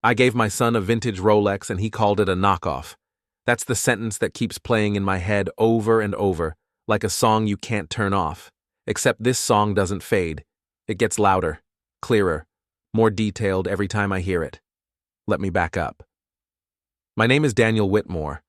I gave my son a vintage Rolex and he called it a knockoff. That's the sentence that keeps playing in my head over and over, like a song you can't turn off. Except this song doesn't fade. It gets louder, clearer, more detailed every time I hear it. Let me back up. My name is Daniel Whitmore.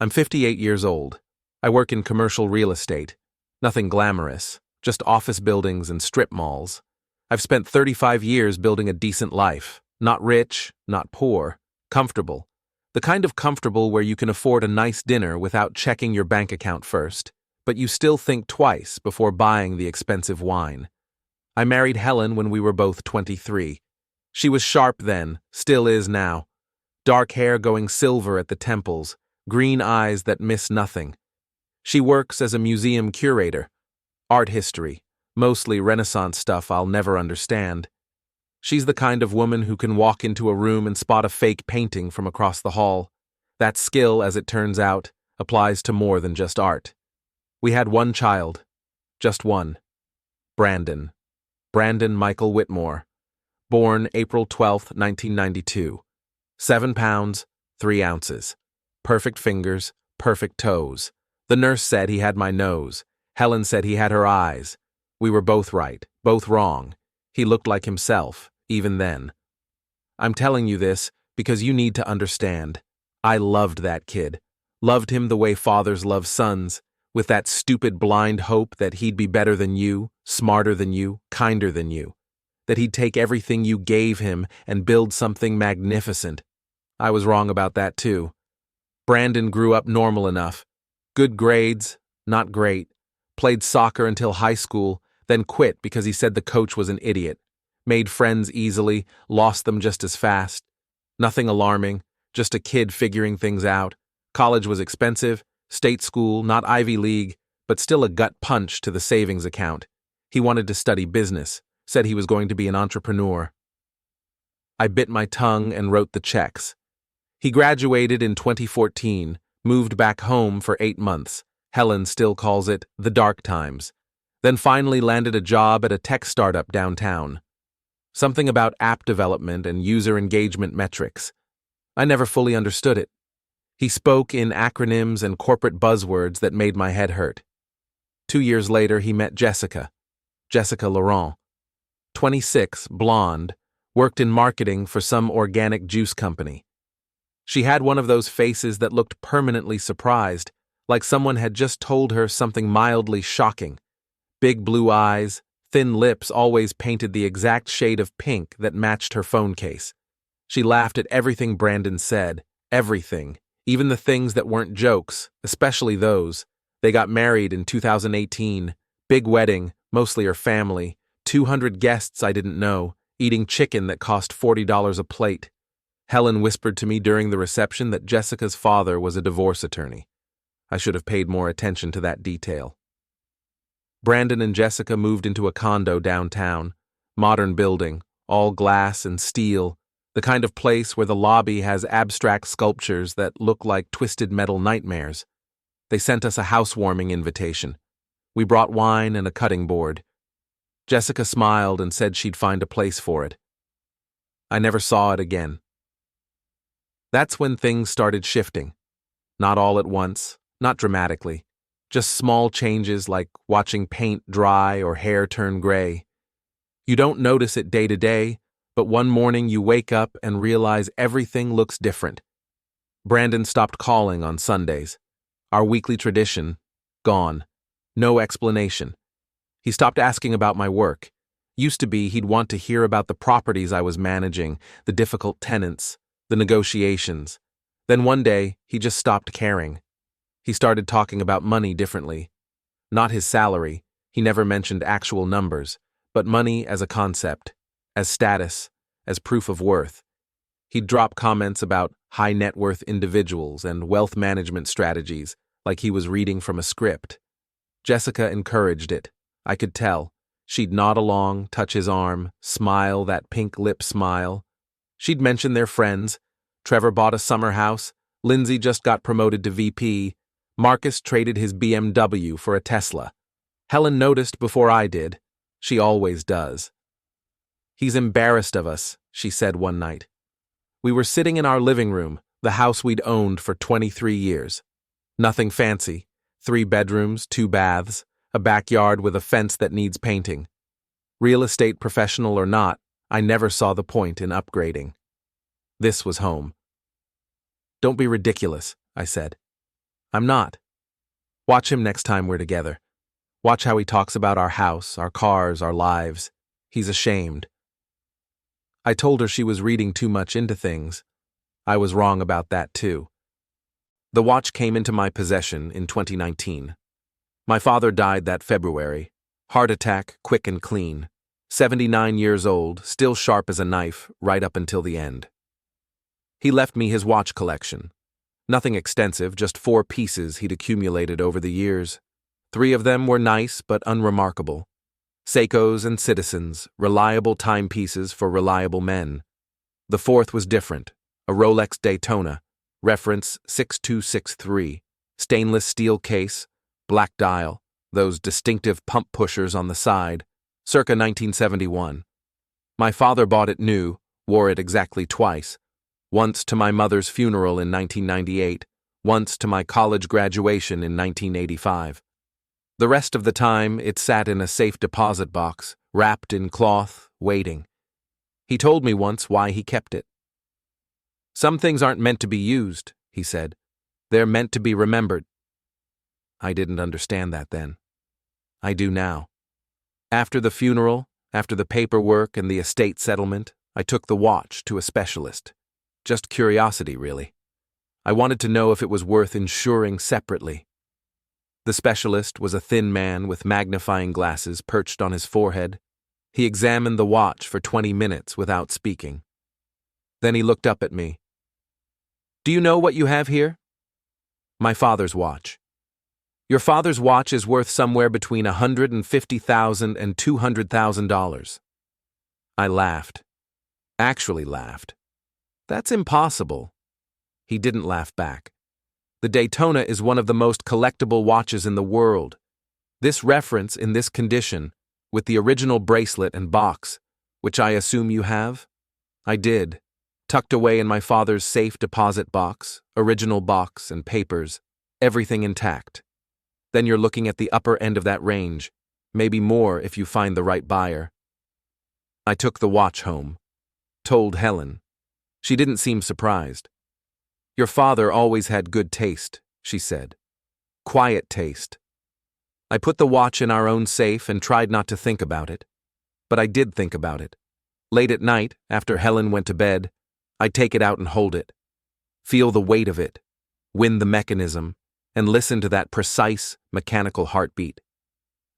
I'm 58 years old. I work in commercial real estate. Nothing glamorous, just office buildings and strip malls. I've spent 35 years building a decent life. Not rich, not poor, comfortable. The kind of comfortable where you can afford a nice dinner without checking your bank account first, but you still think twice before buying the expensive wine. I married Helen when we were both 23. She was sharp then, still is now. Dark hair going silver at the temples, green eyes that miss nothing. She works as a museum curator. Art history, mostly Renaissance stuff I'll never understand. She's the kind of woman who can walk into a room and spot a fake painting from across the hall. That skill, as it turns out, applies to more than just art. We had one child. Just one. Brandon. Brandon Michael Whitmore. Born April 12, 1992. 7 pounds, 3 ounces. Perfect fingers, perfect toes. The nurse said he had my nose. Helen said he had her eyes. We were both right, both wrong. He looked like himself, even then. I'm telling you this because you need to understand. I loved that kid. Loved him the way fathers love sons, with that stupid blind hope that he'd be better than you, smarter than you, kinder than you. That he'd take everything you gave him and build something magnificent. I was wrong about that too. Brandon grew up normal enough. Good grades, not great. Played soccer until high school, then quit because he said the coach was an idiot. Made friends easily, lost them just as fast. Nothing alarming, just a kid figuring things out. College was expensive, state school, not Ivy League, but still a gut punch to the savings account. He wanted to study business, said he was going to be an entrepreneur. I bit my tongue and wrote the checks. He graduated in 2014, moved back home for 8 months. Helen still calls it the dark times. Then finally landed a job at a tech startup downtown. Something about app development and user engagement metrics. I never fully understood it. He spoke in acronyms and corporate buzzwords that made my head hurt. 2 years later, he met Jessica Laurent. 26, blonde, worked in marketing for some organic juice company. She had one of those faces that looked permanently surprised, like someone had just told her something mildly shocking. Big blue eyes, thin lips always painted the exact shade of pink that matched her phone case. She laughed at everything Brandon said, everything, even the things that weren't jokes, especially those. They got married in 2018, big wedding, mostly her family, 200 guests I didn't know, eating chicken that cost $40 a plate. Helen whispered to me during the reception that Jessica's father was a divorce attorney. I should have paid more attention to that detail. Brandon and Jessica moved into a condo downtown, modern building, all glass and steel, the kind of place where the lobby has abstract sculptures that look like twisted metal nightmares. They sent us a housewarming invitation. We brought wine and a cutting board. Jessica smiled and said she'd find a place for it. I never saw it again. That's when things started shifting. Not all at once, not dramatically. Just small changes like watching paint dry or hair turn gray. You don't notice it day to day, but one morning you wake up and realize everything looks different. Brandon stopped calling on Sundays. Our weekly tradition, gone. No explanation. He stopped asking about my work. Used to be he'd want to hear about the properties I was managing, the difficult tenants, the negotiations. Then one day, he just stopped caring. He started talking about money differently. Not his salary, he never mentioned actual numbers, but money as a concept, as status, as proof of worth. He'd drop comments about high net worth individuals and wealth management strategies, like he was reading from a script. Jessica encouraged it. I could tell. She'd nod along, touch his arm, smile that pink lip smile. She'd mention their friends. Trevor bought a summer house. Lindsay just got promoted to VP. Marcus traded his BMW for a Tesla. Helen noticed before I did. She always does. He's embarrassed of us, she said one night. We were sitting in our living room, the house we'd owned for 23 years. Nothing fancy. 3 bedrooms, 2 baths, a backyard with a fence that needs painting. Real estate professional or not, I never saw the point in upgrading. This was home. "Don't be ridiculous," I said. "I'm not. Watch him next time we're together. Watch how he talks about our house, our cars, our lives. He's ashamed." I told her she was reading too much into things. I was wrong about that too. The watch came into my possession in 2019. My father died that February. Heart attack, quick and clean. 79 years old, still sharp as a knife, right up until the end. He left me his watch collection. Nothing extensive, just 4 pieces he'd accumulated over the years. 3 of them were nice but unremarkable. Seikos and Citizens, reliable timepieces for reliable men. The 4th was different, a Rolex Daytona, reference 6263, stainless steel case, black dial, those distinctive pump pushers on the side, circa 1971. My father bought it new, wore it exactly twice, once to my mother's funeral in 1998, once to my college graduation in 1985. The rest of the time, it sat in a safe deposit box, wrapped in cloth, waiting. He told me once why he kept it. "Some things aren't meant to be used," he said. "They're meant to be remembered." I didn't understand that then. I do now. After the funeral, after the paperwork and the estate settlement, I took the watch to a specialist. Just curiosity, really. I wanted to know if it was worth insuring separately. The specialist was a thin man with magnifying glasses perched on his forehead. He examined the watch for 20 minutes without speaking. Then he looked up at me. "Do you know what you have here?" "My father's watch." "Your father's watch is worth somewhere between $150,000 and $200,000. I laughed. Actually laughed. "That's impossible." He didn't laugh back. "The Daytona is one of the most collectible watches in the world. This reference in this condition, with the original bracelet and box, which I assume you have?" I did. Tucked away in my father's safe deposit box, original box and papers, everything intact. Then you're looking at the upper end of that range, maybe more if you find the right buyer. I took the watch home. Told Helen. She didn't seem surprised. "Your father always had good taste," she said. "Quiet taste." I put the watch in our own safe and tried not to think about it. But I did think about it. Late at night, after Helen went to bed, I'd take it out and hold it. Feel the weight of it, wind the mechanism, and listen to that precise, mechanical heartbeat.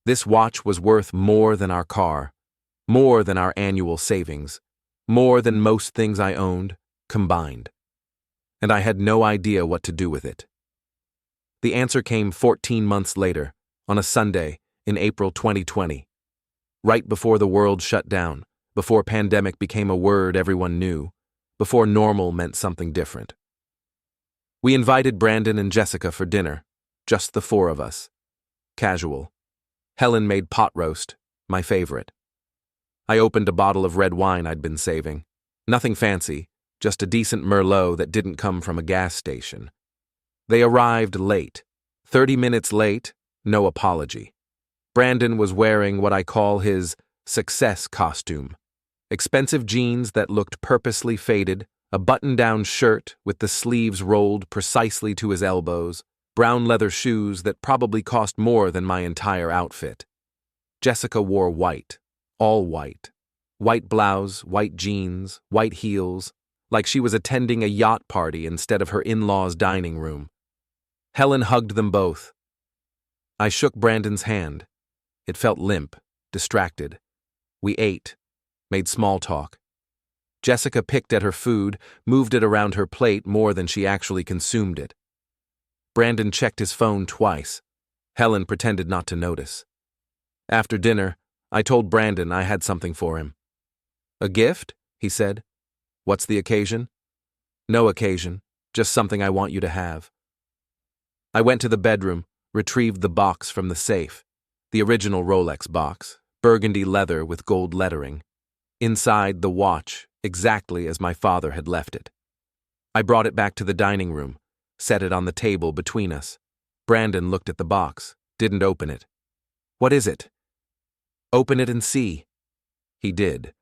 This watch was worth more than our car, more than our annual savings, more than most things I owned, combined. And I had no idea what to do with it. The answer came 14 months later, on a Sunday, in April 2020. Right before the world shut down, before pandemic became a word everyone knew, before normal meant something different. We invited Brandon and Jessica for dinner, just the 4 of us. Casual. Helen made pot roast, my favorite. I opened a bottle of red wine I'd been saving. Nothing fancy, just a decent Merlot that didn't come from a gas station. They arrived late. 30 minutes late, no apology. Brandon was wearing what I call his success costume. Expensive jeans that looked purposely faded, a button-down shirt with the sleeves rolled precisely to his elbows, brown leather shoes that probably cost more than my entire outfit. Jessica wore white, all white. White blouse, white jeans, white heels, like she was attending a yacht party instead of her in-laws' dining room. Helen hugged them both. I shook Brandon's hand. It felt limp, distracted. We ate, made small talk. Jessica picked at her food, moved it around her plate more than she actually consumed it. Brandon checked his phone twice. Helen pretended not to notice. After dinner, I told Brandon I had something for him. "A gift?" he said. "What's the occasion?" "No occasion, just something I want you to have." I went to the bedroom, retrieved the box from the safe, the original Rolex box, burgundy leather with gold lettering. Inside, the watch, exactly as my father had left it. I brought it back to the dining room, set it on the table between us. Brandon looked at the box, didn't open it. What is it? Open it and see. He did.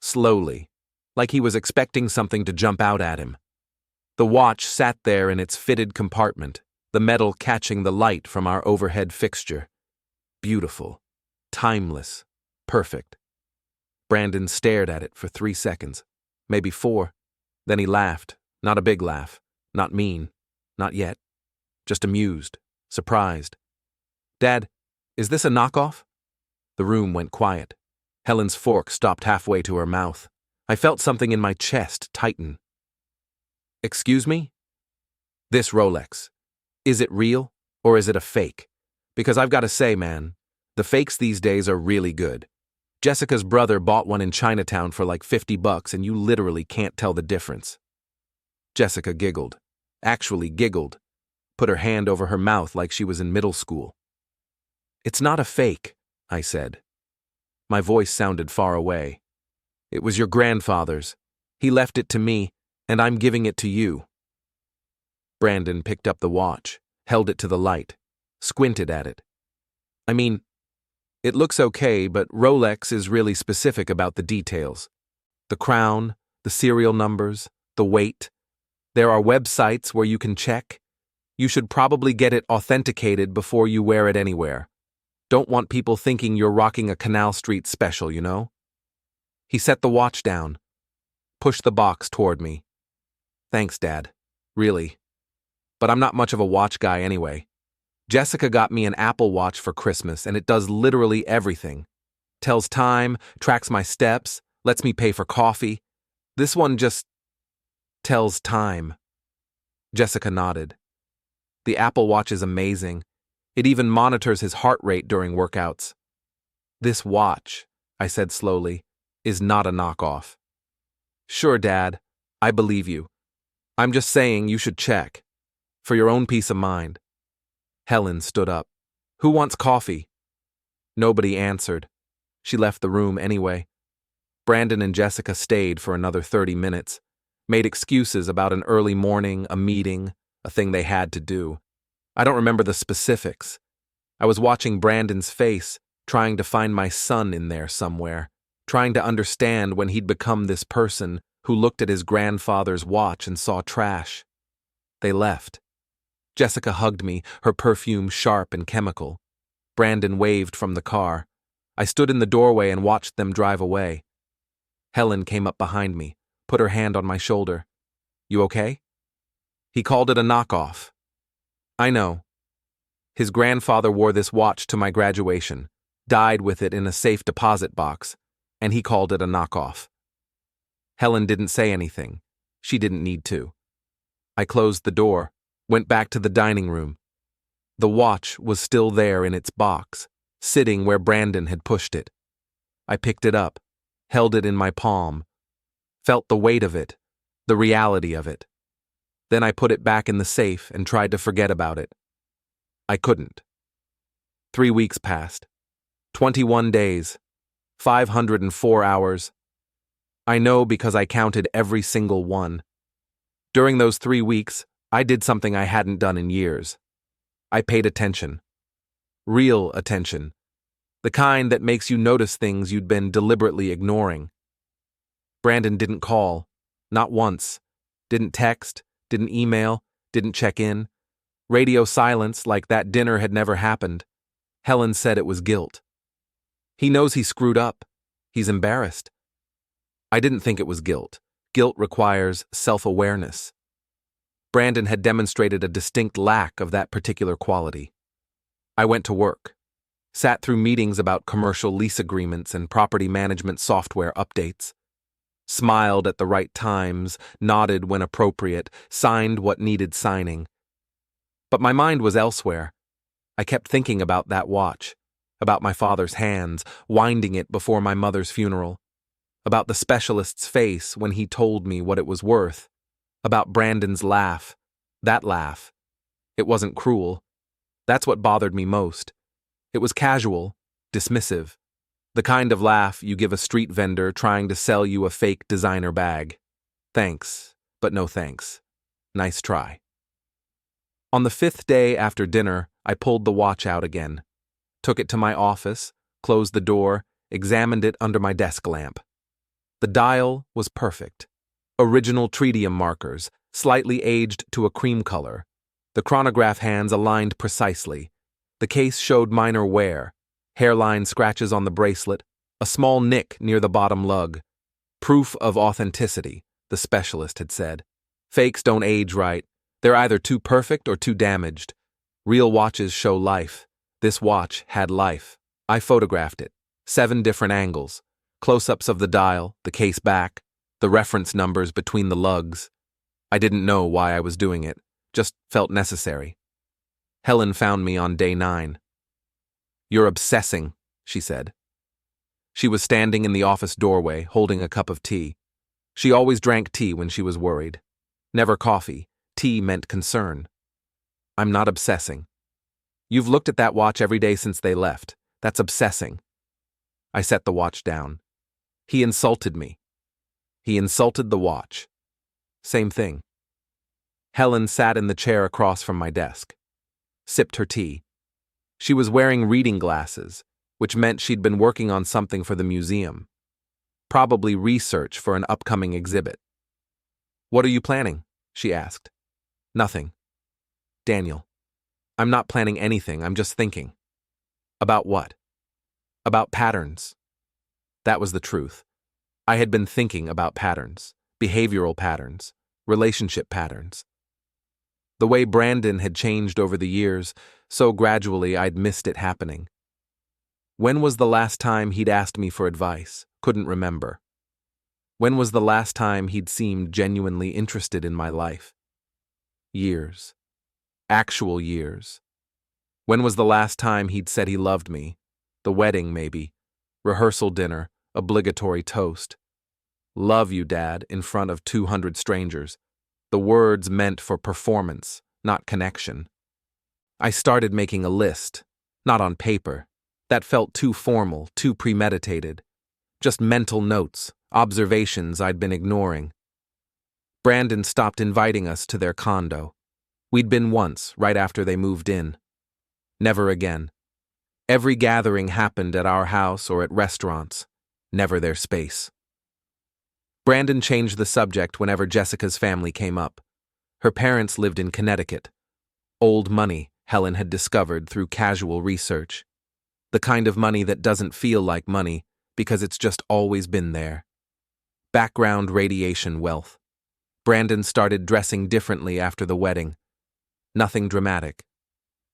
Slowly, like he was expecting something to jump out at him. The watch sat there in its fitted compartment, the metal catching the light from our overhead fixture. Beautiful, timeless, perfect. Brandon stared at it for 3 seconds, maybe 4. Then he laughed, not a big laugh, not mean, not yet, just amused, surprised. Dad, is this a knockoff? The room went quiet. Helen's fork stopped halfway to her mouth. I felt something in my chest tighten. Excuse me? This Rolex. Is it real, or is it a fake? Because I've got to say, man, the fakes these days are really good. Jessica's brother bought one in Chinatown for like $50 and you literally can't tell the difference. Jessica giggled. Actually giggled. Put her hand over her mouth like she was in middle school. It's not a fake, I said. My voice sounded far away. It was your grandfather's. He left it to me, and I'm giving it to you. Brandon picked up the watch, held it to the light, squinted at it. I mean, it looks okay, but Rolex is really specific about the details. The crown, the serial numbers, the weight. There are websites where you can check. You should probably get it authenticated before you wear it anywhere. Don't want people thinking you're rocking a Canal Street special, you know? He set the watch down, pushed the box toward me. Thanks, Dad. Really. But I'm not much of a watch guy anyway. Jessica got me an Apple Watch for Christmas, and it does literally everything. Tells time, tracks my steps, lets me pay for coffee. This one just tells time. Jessica nodded. The Apple Watch is amazing. It even monitors his heart rate during workouts. This watch, I said slowly, is not a knockoff. Sure, Dad, I believe you. I'm just saying you should check. For your own peace of mind. Helen stood up. Who wants coffee? Nobody answered. She left the room anyway. Brandon and Jessica stayed for another 30 minutes, made excuses about an early morning, a meeting, a thing they had to do. I don't remember the specifics. I was watching Brandon's face, trying to find my son in there somewhere, trying to understand when he'd become this person who looked at his grandfather's watch and saw trash. They left. Jessica hugged me, her perfume sharp and chemical. Brandon waved from the car. I stood in the doorway and watched them drive away. Helen came up behind me, put her hand on my shoulder. You okay? He called it a knockoff. I know. His grandfather wore this watch to my graduation, died with it in a safe deposit box, and he called it a knockoff. Helen didn't say anything. She didn't need to. I closed the door, went back to the dining room. The watch was still there in its box, sitting where Brandon had pushed it. I picked it up, held it in my palm, felt the weight of it, the reality of it. Then I put it back in the safe and tried to forget about it. I couldn't. 3 weeks passed. 21 days. 504 hours. I know because I counted every single one. During those 3 weeks, I did something I hadn't done in years. I paid attention. Real attention. The kind that makes you notice things you'd been deliberately ignoring. Brandon didn't call. Not once. Didn't text. Didn't email, didn't check in. Radio silence like that dinner had never happened. Helen said it was guilt. He knows he screwed up. He's embarrassed. I didn't think it was guilt. Guilt requires self-awareness. Brandon had demonstrated a distinct lack of that particular quality. I went to work, sat through meetings about commercial lease agreements and property management software updates. Smiled at the right times, nodded when appropriate, signed what needed signing. But my mind was elsewhere. I kept thinking about that watch, about my father's hands, winding it before my mother's funeral, about the specialist's face when he told me what it was worth, about Brandon's laugh, that laugh. It wasn't cruel. That's what bothered me most. It was casual, dismissive. The kind of laugh you give a street vendor trying to sell you a fake designer bag. Thanks, but no thanks. Nice try. On the 5th day after dinner, I pulled the watch out again, took it to my office, closed the door, examined it under my desk lamp. The dial was perfect. Original tritium markers, slightly aged to a cream color. The chronograph hands aligned precisely. The case showed minor wear, hairline scratches on the bracelet, a small nick near the bottom lug. Proof of authenticity, the specialist had said. Fakes don't age right. They're either too perfect or too damaged. Real watches show life. This watch had life. I photographed it. 7 different angles. Close-ups of the dial, the case back, the reference numbers between the lugs. I didn't know why I was doing it, just felt necessary. Helen found me on day 9. "You're obsessing," she said. She was standing in the office doorway, holding a cup of tea. She always drank tea when she was worried. Never coffee. Tea meant concern. "I'm not obsessing. You've looked at that watch every day since they left. That's obsessing." I set the watch down. He insulted me. He insulted the watch. Same thing. Helen sat in the chair across from my desk. Sipped her tea. She was wearing reading glasses, which meant she'd been working on something for the museum. Probably research for an upcoming exhibit. "What are you planning?" she asked. "Nothing. Daniel, I'm not planning anything, I'm just thinking." "About what?" "About patterns." That was the truth. I had been thinking about patterns, behavioral patterns, relationship patterns. The way Brandon had changed over the years, so gradually I'd missed it happening. When was the last time he'd asked me for advice? Couldn't remember. When was the last time he'd seemed genuinely interested in my life? Years. Actual years. When was the last time he'd said he loved me? The wedding, maybe. Rehearsal dinner, obligatory toast. "Love you, Dad," in front of 200 strangers. The words meant for performance, not connection. I started making a list, not on paper. That felt too formal, too premeditated. Just mental notes, observations I'd been ignoring. Brandon stopped inviting us to their condo. We'd been once, right after they moved in. Never again. Every gathering happened at our house or at restaurants. Never their space. Brandon changed the subject whenever Jessica's family came up. Her parents lived in Connecticut. Old money, Helen had discovered through casual research. The kind of money that doesn't feel like money because it's just always been there. Background radiation wealth. Brandon started dressing differently after the wedding. Nothing dramatic.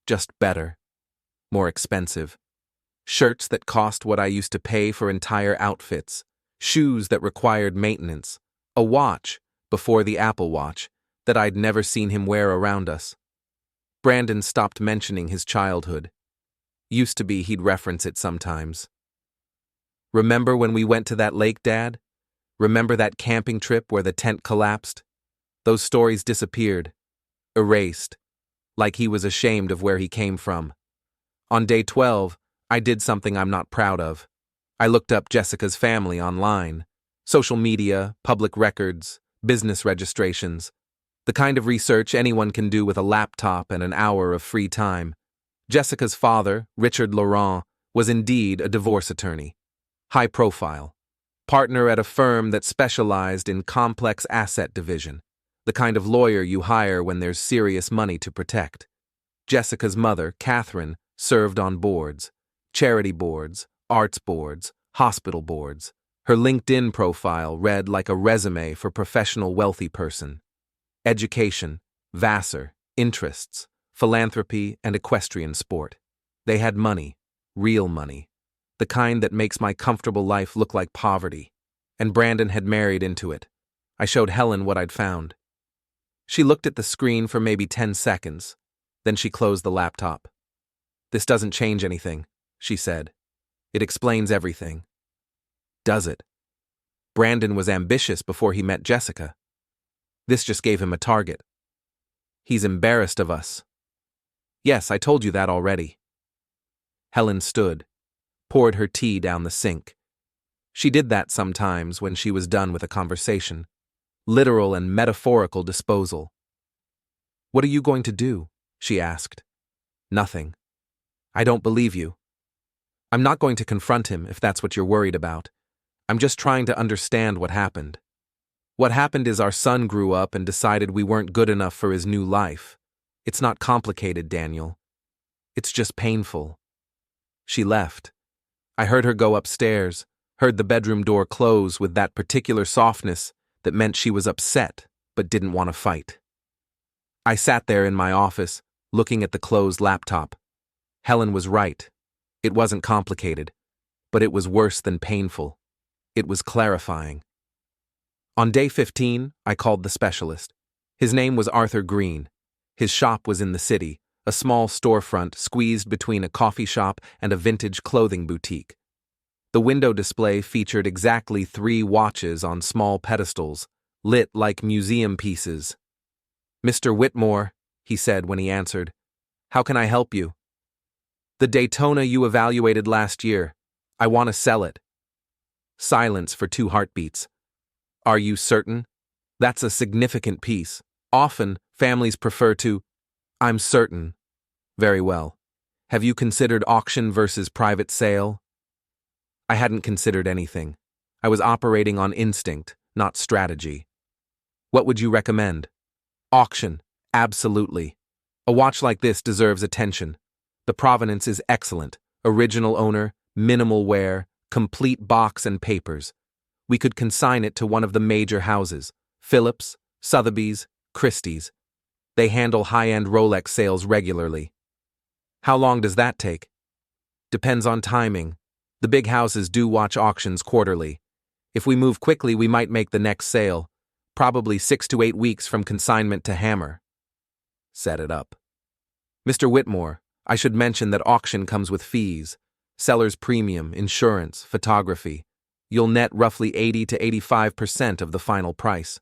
Just better. More expensive. Shirts that cost what I used to pay for entire outfits. Shoes that required maintenance. A watch, before the Apple Watch, that I'd never seen him wear around us. Brandon stopped mentioning his childhood. Used to be he'd reference it sometimes. "Remember when we went to that lake, Dad? Remember that camping trip where the tent collapsed?" Those stories disappeared. Erased. Like he was ashamed of where he came from. On day 12, I did something I'm not proud of. I looked up Jessica's family online. Social media, public records, business registrations. The kind of research anyone can do with a laptop and an hour of free time. Jessica's father, Richard Laurent, was indeed a divorce attorney. High profile. Partner at a firm that specialized in complex asset division. The kind of lawyer you hire when there's serious money to protect. Jessica's mother, Catherine, served on boards. Charity boards, arts boards, hospital boards. Her LinkedIn profile read like a resume for professional wealthy person. Education, Vassar, interests, philanthropy, and equestrian sport. They had money, real money. The kind that makes my comfortable life look like poverty. And Brandon had married into it. I showed Helen what I'd found. She looked at the screen for maybe 10 seconds. Then she closed the laptop. "This doesn't change anything," she said. "It explains everything." Does it? Brandon was ambitious before he met Jessica. This just gave him a target. He's embarrassed of us. Yes, I told you that already. Helen stood, poured her tea down the sink. She did that sometimes when she was done with a conversation. Literal and metaphorical disposal. "What are you going to do?" she asked. "Nothing. I don't believe you. I'm not going to confront him if that's what you're worried about. I'm just trying to understand what happened. What happened is our son grew up and decided we weren't good enough for his new life. It's not complicated, Daniel. It's just painful." She left. I heard her go upstairs, heard the bedroom door close with that particular softness that meant she was upset but didn't want to fight. I sat there in my office, looking at the closed laptop. Helen was right. It wasn't complicated, but it was worse than painful. It was clarifying. On day 15, I called the specialist. His name was Arthur Green. His shop was in the city, a small storefront squeezed between a coffee shop and a vintage clothing boutique. The window display featured exactly 3 watches on small pedestals, lit like museum pieces. "Mr. Whitmore," he said when he answered, "how can I help you?" "The Daytona you evaluated last year. I want to sell it." Silence for 2 heartbeats. "Are you certain? That's a significant piece. Often, families prefer to—" "I'm certain." "Very well. Have you considered auction versus private sale?" I hadn't considered anything. I was operating on instinct, not strategy. "What would you recommend?" "Auction. Absolutely. A watch like this deserves attention. The provenance is excellent. Original owner, minimal wear, complete box and papers. We could consign it to one of the major houses, Phillips, Sotheby's, Christie's. They handle high-end Rolex sales regularly." "How long does that take?" "Depends on timing. The big houses do watch auctions quarterly. If we move quickly, we might make the next sale, probably 6 to 8 weeks from consignment to hammer." Set it up. "Mr. Whitmore, I should mention that auction comes with fees, seller's premium, insurance, photography. You'll net roughly 80 to 85% of the final price."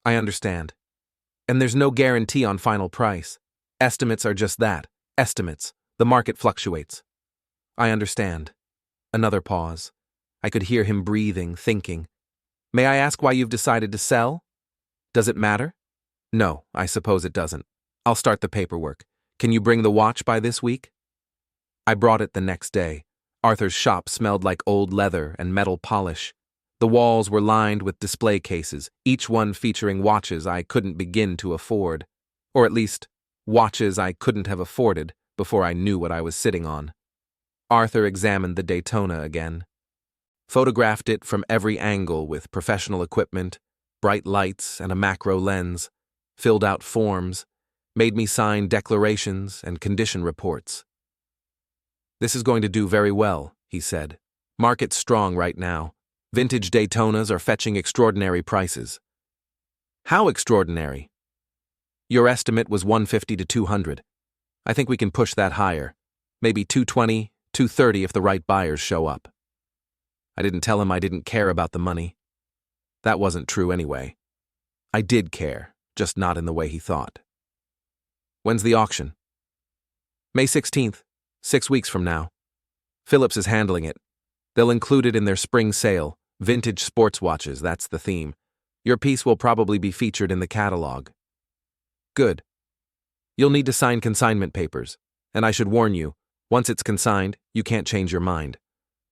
"I understand. And there's no guarantee on final price. Estimates are just that, estimates. The market fluctuates." "I understand." Another pause. I could hear him breathing, thinking. "May I ask why you've decided to sell?" "Does it matter?" "No, I suppose it doesn't. I'll start the paperwork. Can you bring the watch by this week?" I brought it the next day. Arthur's shop smelled like old leather and metal polish. The walls were lined with display cases, each one featuring watches I couldn't begin to afford. Or at least, watches I couldn't have afforded before I knew what I was sitting on. Arthur examined the Daytona again. Photographed it from every angle with professional equipment, bright lights and a macro lens, filled out forms, made me sign declarations and condition reports. "This is going to do very well," he said. "Market's strong right now. Vintage Daytonas are fetching extraordinary prices." "How extraordinary?" "Your estimate was 150 to 200. I think we can push that higher. Maybe 220, 230 if the right buyers show up." I didn't tell him I didn't care about the money. That wasn't true anyway. I did care, just not in the way he thought. "When's the auction?" "May 16th, 6 weeks from now. Phillips is handling it. They'll include it in their spring sale, vintage sports watches, that's the theme. Your piece will probably be featured in the catalog." "Good. You'll need to sign consignment papers, and I should warn you, once it's consigned, you can't change your mind.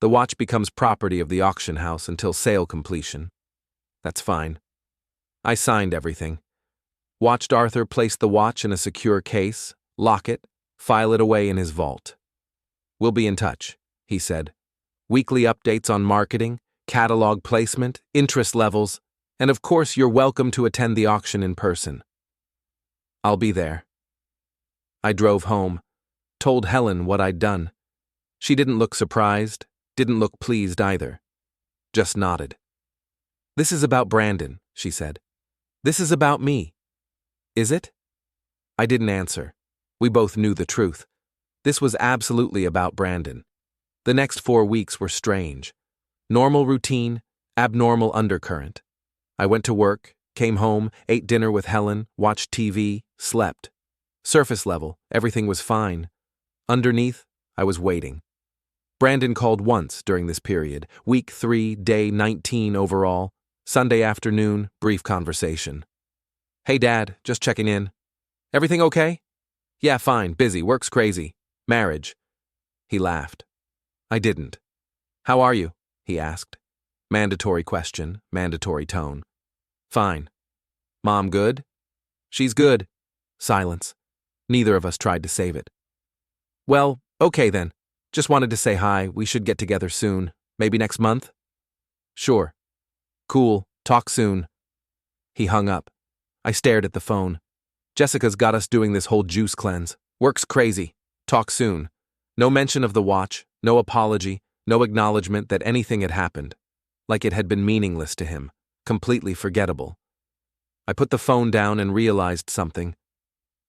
The watch becomes property of the auction house until sale completion." "That's fine." I signed everything. Watched Arthur place the watch in a secure case, lock it, file it away in his vault. "We'll be in touch," he said. "Weekly updates on marketing, catalog placement, interest levels, and of course you're welcome to attend the auction in person." "I'll be there." I drove home, told Helen what I'd done. She didn't look surprised, didn't look pleased either. Just nodded. "This is about Brandon," she said. "This is about me." "Is it?" I didn't answer. We both knew the truth. This was absolutely about Brandon. The next 4 weeks were strange. Normal routine, abnormal undercurrent. I went to work, came home, ate dinner with Helen, watched TV, slept. Surface level, everything was fine. Underneath, I was waiting. Brandon called once during this period, week 3, day 19 overall, Sunday afternoon, brief conversation. "Hey Dad, just checking in." Everything okay? Yeah, fine, busy, work's crazy. Marriage. He laughed. I didn't. How are you? He asked. Mandatory question, mandatory tone. Fine. Mom good? She's good. Silence. Neither of us tried to save it. Well, okay then. Just wanted to say hi, we should get together soon. Maybe next month? Sure. Cool, talk soon. He hung up. I stared at the phone. Jessica's got us doing this whole juice cleanse. Work's crazy. Talk soon. No mention of the watch, no apology, no acknowledgement that anything had happened. Like it had been meaningless to him, completely forgettable. I put the phone down and realized something.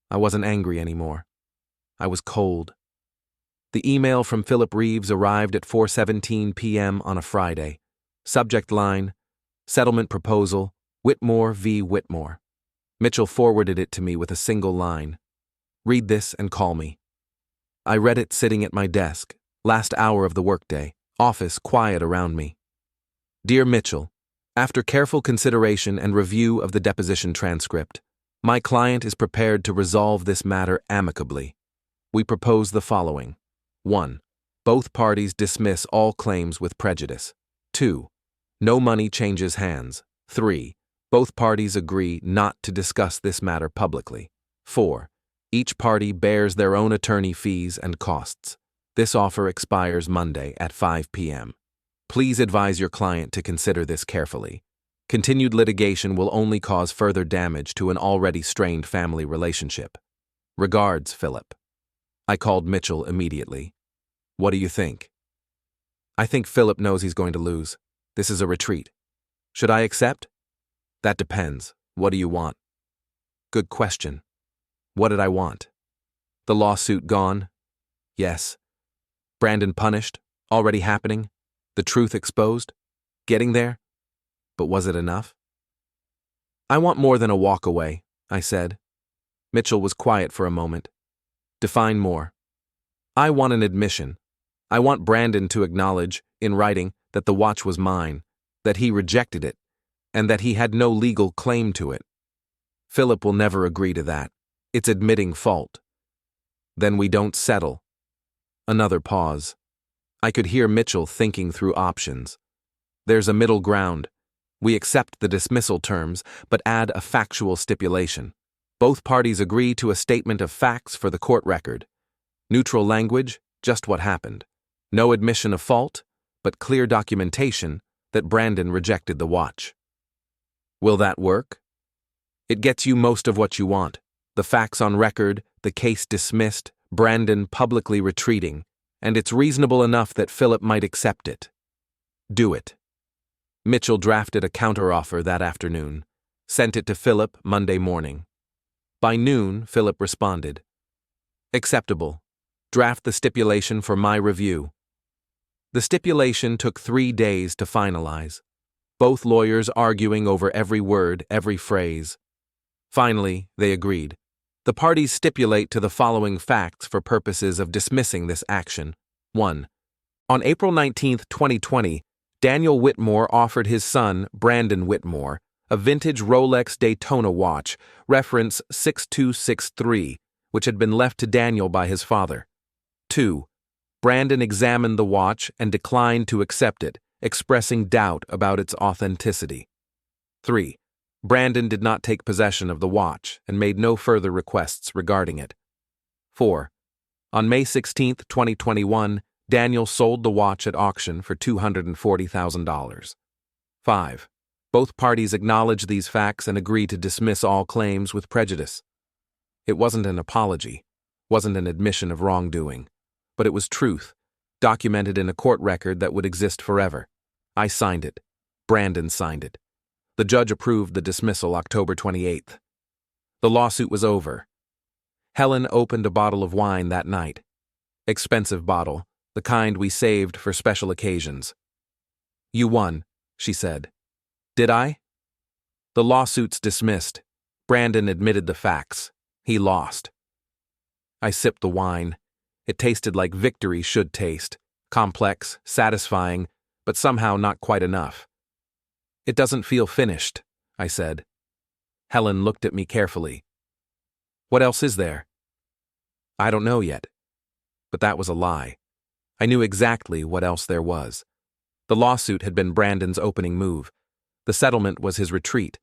I wasn't angry anymore. I was cold. The email from Philip Reeves arrived at 4:17 p.m. on a Friday. Subject line, Settlement Proposal, Whitmore v. Whitmore. Mitchell forwarded it to me with a single line. Read this and call me. I read it sitting at my desk, last hour of the workday, office quiet around me. Dear Mitchell, after careful consideration and review of the deposition transcript, my client is prepared to resolve this matter amicably. We propose the following. 1. Both parties dismiss all claims with prejudice. 2. No money changes hands. 3. Both parties agree not to discuss this matter publicly. 4. Each party bears their own attorney fees and costs. This offer expires Monday at 5 p.m. Please advise your client to consider this carefully. Continued litigation will only cause further damage to an already strained family relationship. Regards, Philip. I called Mitchell immediately. What do you think? I think Philip knows he's going to lose. This is a retreat. Should I accept? That depends. What do you want? Good question. What did I want? The lawsuit gone? Yes. Brandon punished? Already happening? The truth exposed? Getting there? But was it enough? I want more than a walk away, I said. Mitchell was quiet for a moment. Define more. I want an admission. I want Brandon to acknowledge, in writing, that the watch was mine, that he rejected it, and that he had no legal claim to it. Philip will never agree to that. It's admitting fault. Then we don't settle. Another pause. I could hear Mitchell thinking through options. There's a middle ground. We accept the dismissal terms, but add a factual stipulation. Both parties agree to a statement of facts for the court record. Neutral language, just what happened. No admission of fault, but clear documentation that Brandon rejected the watch. Will that work? It gets you most of what you want. The facts on record, the case dismissed, Brandon publicly retreating, and it's reasonable enough that Philip might accept it. Do it. Mitchell drafted a counteroffer that afternoon, sent it to Philip Monday morning. By noon, Philip responded. Acceptable. Draft the stipulation for my review. The stipulation took 3 days to finalize, both lawyers arguing over every word, every phrase. Finally, they agreed. The parties stipulate to the following facts for purposes of dismissing this action. 1. On April 19, 2020, Daniel Whitmore offered his son, Brandon Whitmore, a vintage Rolex Daytona watch, reference 6263, which had been left to Daniel by his father. 2. Brandon examined the watch and declined to accept it, expressing doubt about its authenticity. 3. Brandon did not take possession of the watch and made no further requests regarding it. 4. On May 16, 2021, Daniel sold the watch at auction for $240,000. 5. Both parties acknowledge these facts and agree to dismiss all claims with prejudice. It wasn't an apology, wasn't an admission of wrongdoing, but it was truth, documented in a court record that would exist forever. I signed it. Brandon signed it. The judge approved the dismissal October 28th. The lawsuit was over. Helen opened a bottle of wine that night. Expensive bottle, the kind we saved for special occasions. You won, she said. Did I? The lawsuit's dismissed. Brandon admitted the facts. He lost. I sipped the wine. It tasted like victory should taste. Complex, satisfying, but somehow not quite enough. It doesn't feel finished, I said. Helen looked at me carefully. What else is there? I don't know yet. But that was a lie. I knew exactly what else there was. The lawsuit had been Brandon's opening move. The settlement was his retreat.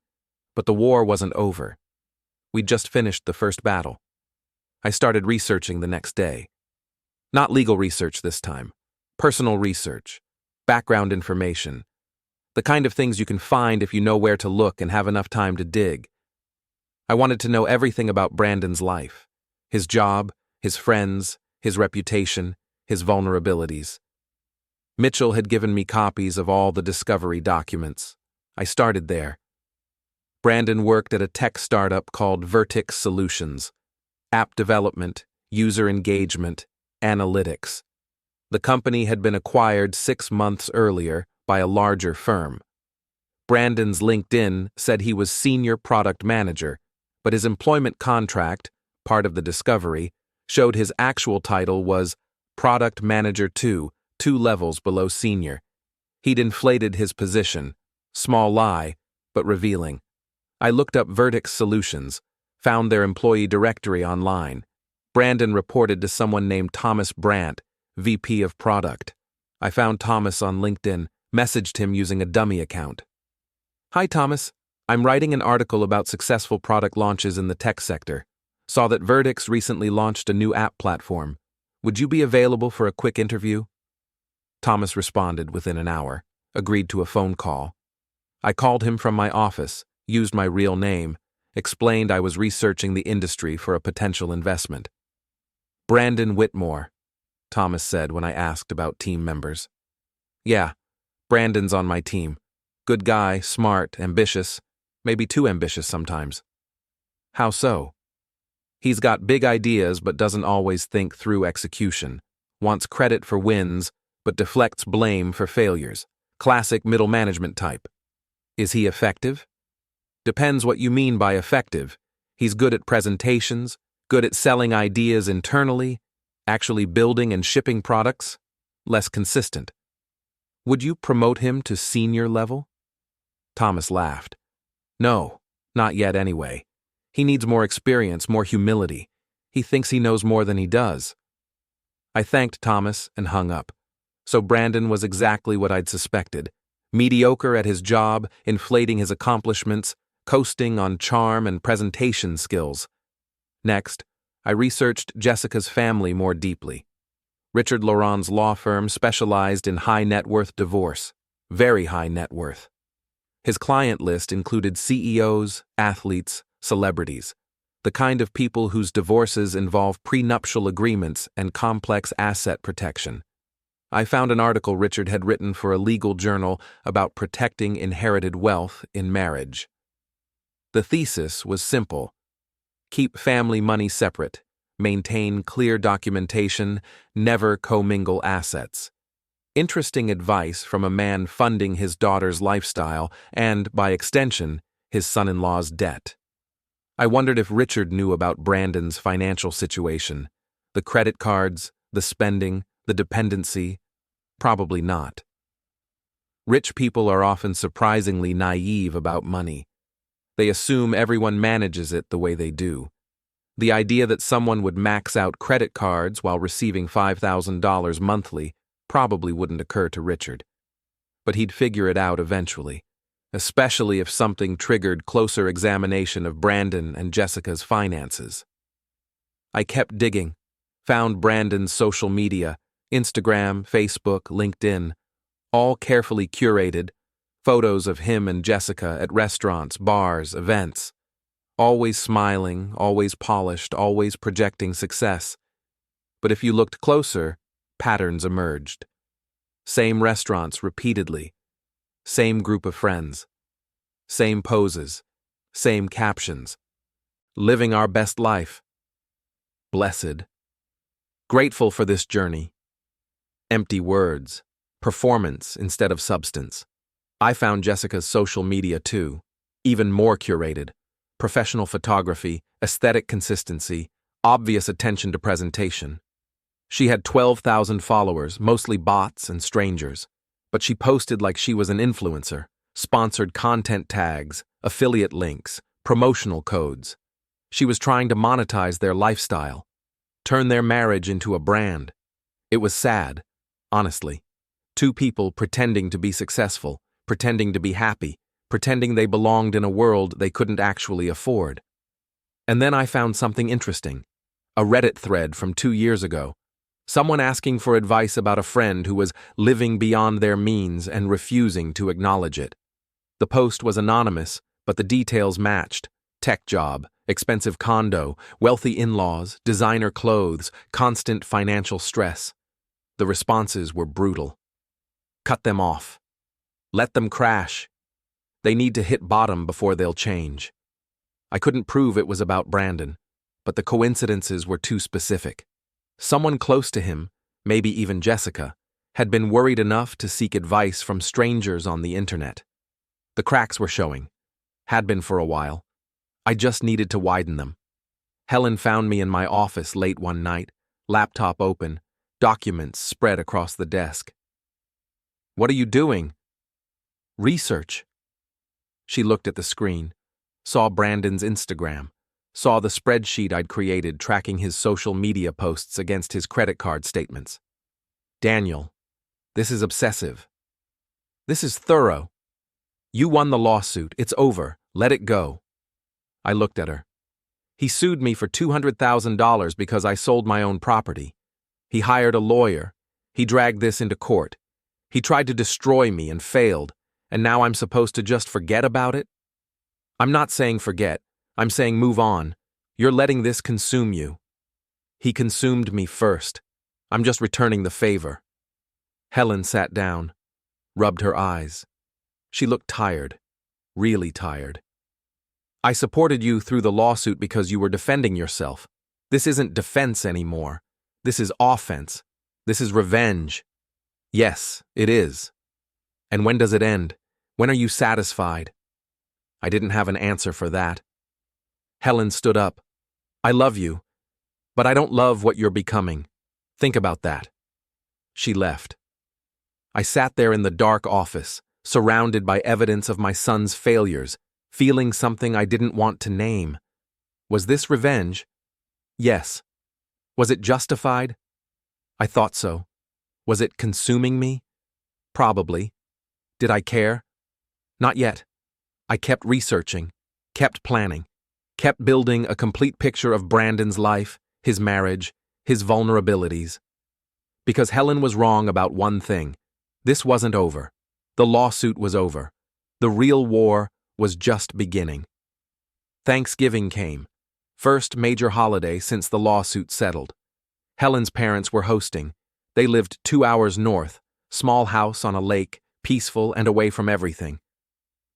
But the war wasn't over. We'd just finished the first battle. I started researching the next day. Not legal research this time. Personal research. Background information. The kind of things you can find if you know where to look and have enough time to dig. I wanted to know everything about Brandon's life. His job, his friends, his reputation, his vulnerabilities. Mitchell had given me copies of all the discovery documents. I started there. Brandon worked at a tech startup called Vertex Solutions. App development, user engagement, analytics. The company had been acquired 6 months earlier by a larger firm. Brandon's LinkedIn said he was senior product manager, but his employment contract, part of the discovery, showed his actual title was Product Manager 2, 2 levels below senior. He'd inflated his position. Small lie, but revealing. I looked up Vertex Solutions, found their employee directory online. Brandon reported to someone named Thomas Brandt, VP of Product. I found Thomas on LinkedIn, messaged him using a dummy account. Hi Thomas, I'm writing an article about successful product launches in the tech sector. Saw that Vertex recently launched a new app platform. Would you be available for a quick interview? Thomas responded within an hour, agreed to a phone call. I called him from my office, used my real name, explained I was researching the industry for a potential investment. Brandon Whitmore, Thomas said when I asked about team members. Yeah, Brandon's on my team. Good guy, smart, ambitious, maybe too ambitious sometimes. How so? He's got big ideas but doesn't always think through execution. Wants credit for wins but deflects blame for failures. Classic middle management type. Is he effective? Depends what you mean by effective. He's good at presentations, good at selling ideas internally, actually building and shipping products, less consistent. Would you promote him to senior level? Thomas laughed. No, not yet anyway. He needs more experience, more humility. He thinks he knows more than he does. I thanked Thomas and hung up. So Brandon was exactly what I'd suspected. Mediocre at his job, inflating his accomplishments, coasting on charm and presentation skills. Next, I researched Jessica's family more deeply. Richard Laurent's law firm specialized in high net worth divorce, very high net worth. His client list included CEOs, athletes, celebrities, the kind of people whose divorces involve prenuptial agreements and complex asset protection. I found an article Richard had written for a legal journal about protecting inherited wealth in marriage. The thesis was simple. Keep family money separate, maintain clear documentation, never commingle assets. Interesting advice from a man funding his daughter's lifestyle and, by extension, his son-in-law's debt. I wondered if Richard knew about Brandon's financial situation, the credit cards, the spending, the dependency. Probably not. Rich people are often surprisingly naive about money. They assume everyone manages it the way they do. The idea that someone would max out credit cards while receiving $5,000 monthly probably wouldn't occur to Richard. But he'd figure it out eventually, especially if something triggered closer examination of Brandon and Jessica's finances. I kept digging, found Brandon's social media, Instagram, Facebook, LinkedIn, all carefully curated, photos of him and Jessica at restaurants, bars, events. Always smiling, always polished, always projecting success. But if you looked closer, patterns emerged. Same restaurants repeatedly. Same group of friends. Same poses. Same captions. Living our best life. Blessed. Grateful for this journey. Empty words. Performance instead of substance. I found Jessica's social media too, even more curated. Professional photography, aesthetic consistency, obvious attention to presentation. She had 12,000 followers, mostly bots and strangers, but she posted like she was an influencer, sponsored content tags, affiliate links, promotional codes. She was trying to monetize their lifestyle, turn their marriage into a brand. It was sad, honestly. Two people pretending to be successful, pretending to be happy, pretending they belonged in a world they couldn't actually afford. And then I found something interesting. A Reddit thread from 2 years ago. Someone asking for advice about a friend who was living beyond their means and refusing to acknowledge it. The post was anonymous, but the details matched. Tech job, expensive condo, wealthy in-laws, designer clothes, constant financial stress. The responses were brutal. Cut them off. Let them crash. They need to hit bottom before they'll change. I couldn't prove it was about Brandon, but the coincidences were too specific. Someone close to him, maybe even Jessica, had been worried enough to seek advice from strangers on the internet. The cracks were showing. Had been for a while. I just needed to widen them. Helen found me in my office late one night, laptop open, documents spread across the desk. "What are you doing?" "Research." She looked at the screen, saw Brandon's Instagram, saw the spreadsheet I'd created tracking his social media posts against his credit card statements. "Daniel, this is obsessive. This is thorough. You won the lawsuit. It's over. Let it go." I looked at her. "He sued me for $200,000 because I sold my own property. He hired a lawyer. He dragged this into court. He tried to destroy me and failed, and now I'm supposed to just forget about it? I'm not saying forget. I'm saying move on. You're letting this consume you." "He consumed me first. I'm just returning the favor." Helen sat down, rubbed her eyes. She looked tired, really tired. "I supported you through the lawsuit because you were defending yourself. This isn't defense anymore. This is offense. This is revenge." "Yes, it is." "And when does it end? When are you satisfied?" I didn't have an answer for that. Helen stood up. "I love you, but I don't love what you're becoming. Think about that." She left. I sat there in the dark office, surrounded by evidence of my son's failures, feeling something I didn't want to name. Was this revenge? Yes. Was it justified? I thought so. Was it consuming me? Probably. Did I care? Not yet. I kept researching, kept planning, kept building a complete picture of Brandon's life, his marriage, his vulnerabilities. Because Helen was wrong about one thing. This wasn't over. The lawsuit was over. The real war was just beginning. Thanksgiving came. First major holiday since the lawsuit settled. Helen's parents were hosting. They lived 2 hours north, small house on a lake, peaceful and away from everything.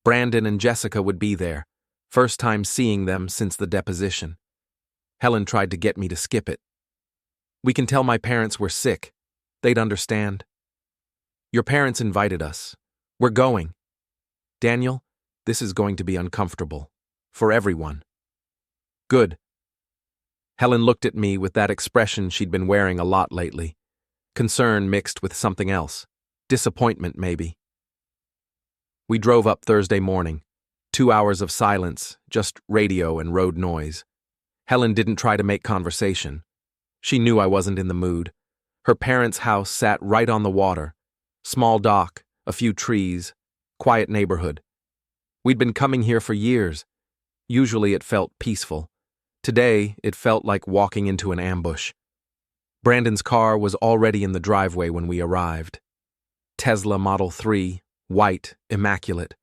Brandon and Jessica would be there, first time seeing them since the deposition. Helen tried to get me to skip it. "We can tell my parents we're sick. They'd understand." "Your parents invited us. We're going." "Daniel, this is going to be uncomfortable. For everyone." "Good." Helen looked at me with that expression she'd been wearing a lot lately. Concern mixed with something else. Disappointment, maybe. We drove up Thursday morning. 2 hours of silence, just radio and road noise. Helen didn't try to make conversation. She knew I wasn't in the mood. Her parents' house sat right on the water. Small dock, a few trees, quiet neighborhood. We'd been coming here for years. Usually it felt peaceful. Today, it felt like walking into an ambush. Brandon's car was already in the driveway when we arrived. Tesla Model 3, white, immaculate.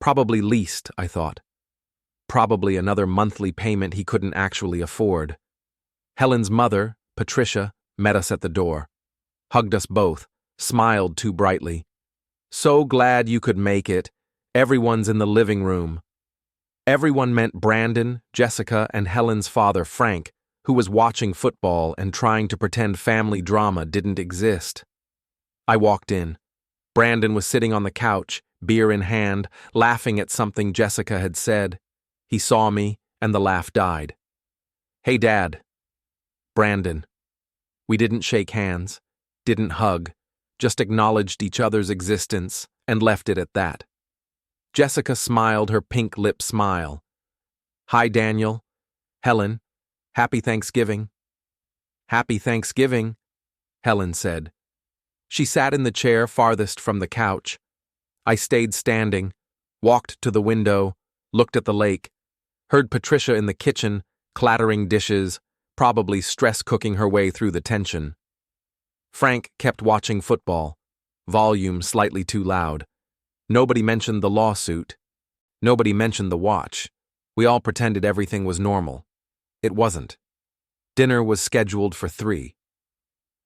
Probably leased, I thought. Probably another monthly payment he couldn't actually afford. Helen's mother, Patricia, met us at the door. Hugged us both, smiled too brightly. "So glad you could make it. Everyone's in the living room." Everyone meant Brandon, Jessica, and Helen's father, Frank, who was watching football and trying to pretend family drama didn't exist. I walked in. Brandon was sitting on the couch, beer in hand, laughing at something Jessica had said. He saw me, and the laugh died. "Hey, Dad." Brandon. We didn't shake hands, didn't hug, just acknowledged each other's existence and left it at that. Jessica smiled her pink lip smile. "Hi, Daniel." Helen, Happy Thanksgiving. Happy Thanksgiving, Helen said. She sat in the chair farthest from the couch. I stayed standing, walked to the window, looked at the lake, heard Patricia in the kitchen, clattering dishes, probably stress cooking her way through the tension. Frank kept watching football, volume slightly too loud. Nobody mentioned the lawsuit. Nobody mentioned the watch. We all pretended everything was normal. It wasn't. Dinner was scheduled for 3.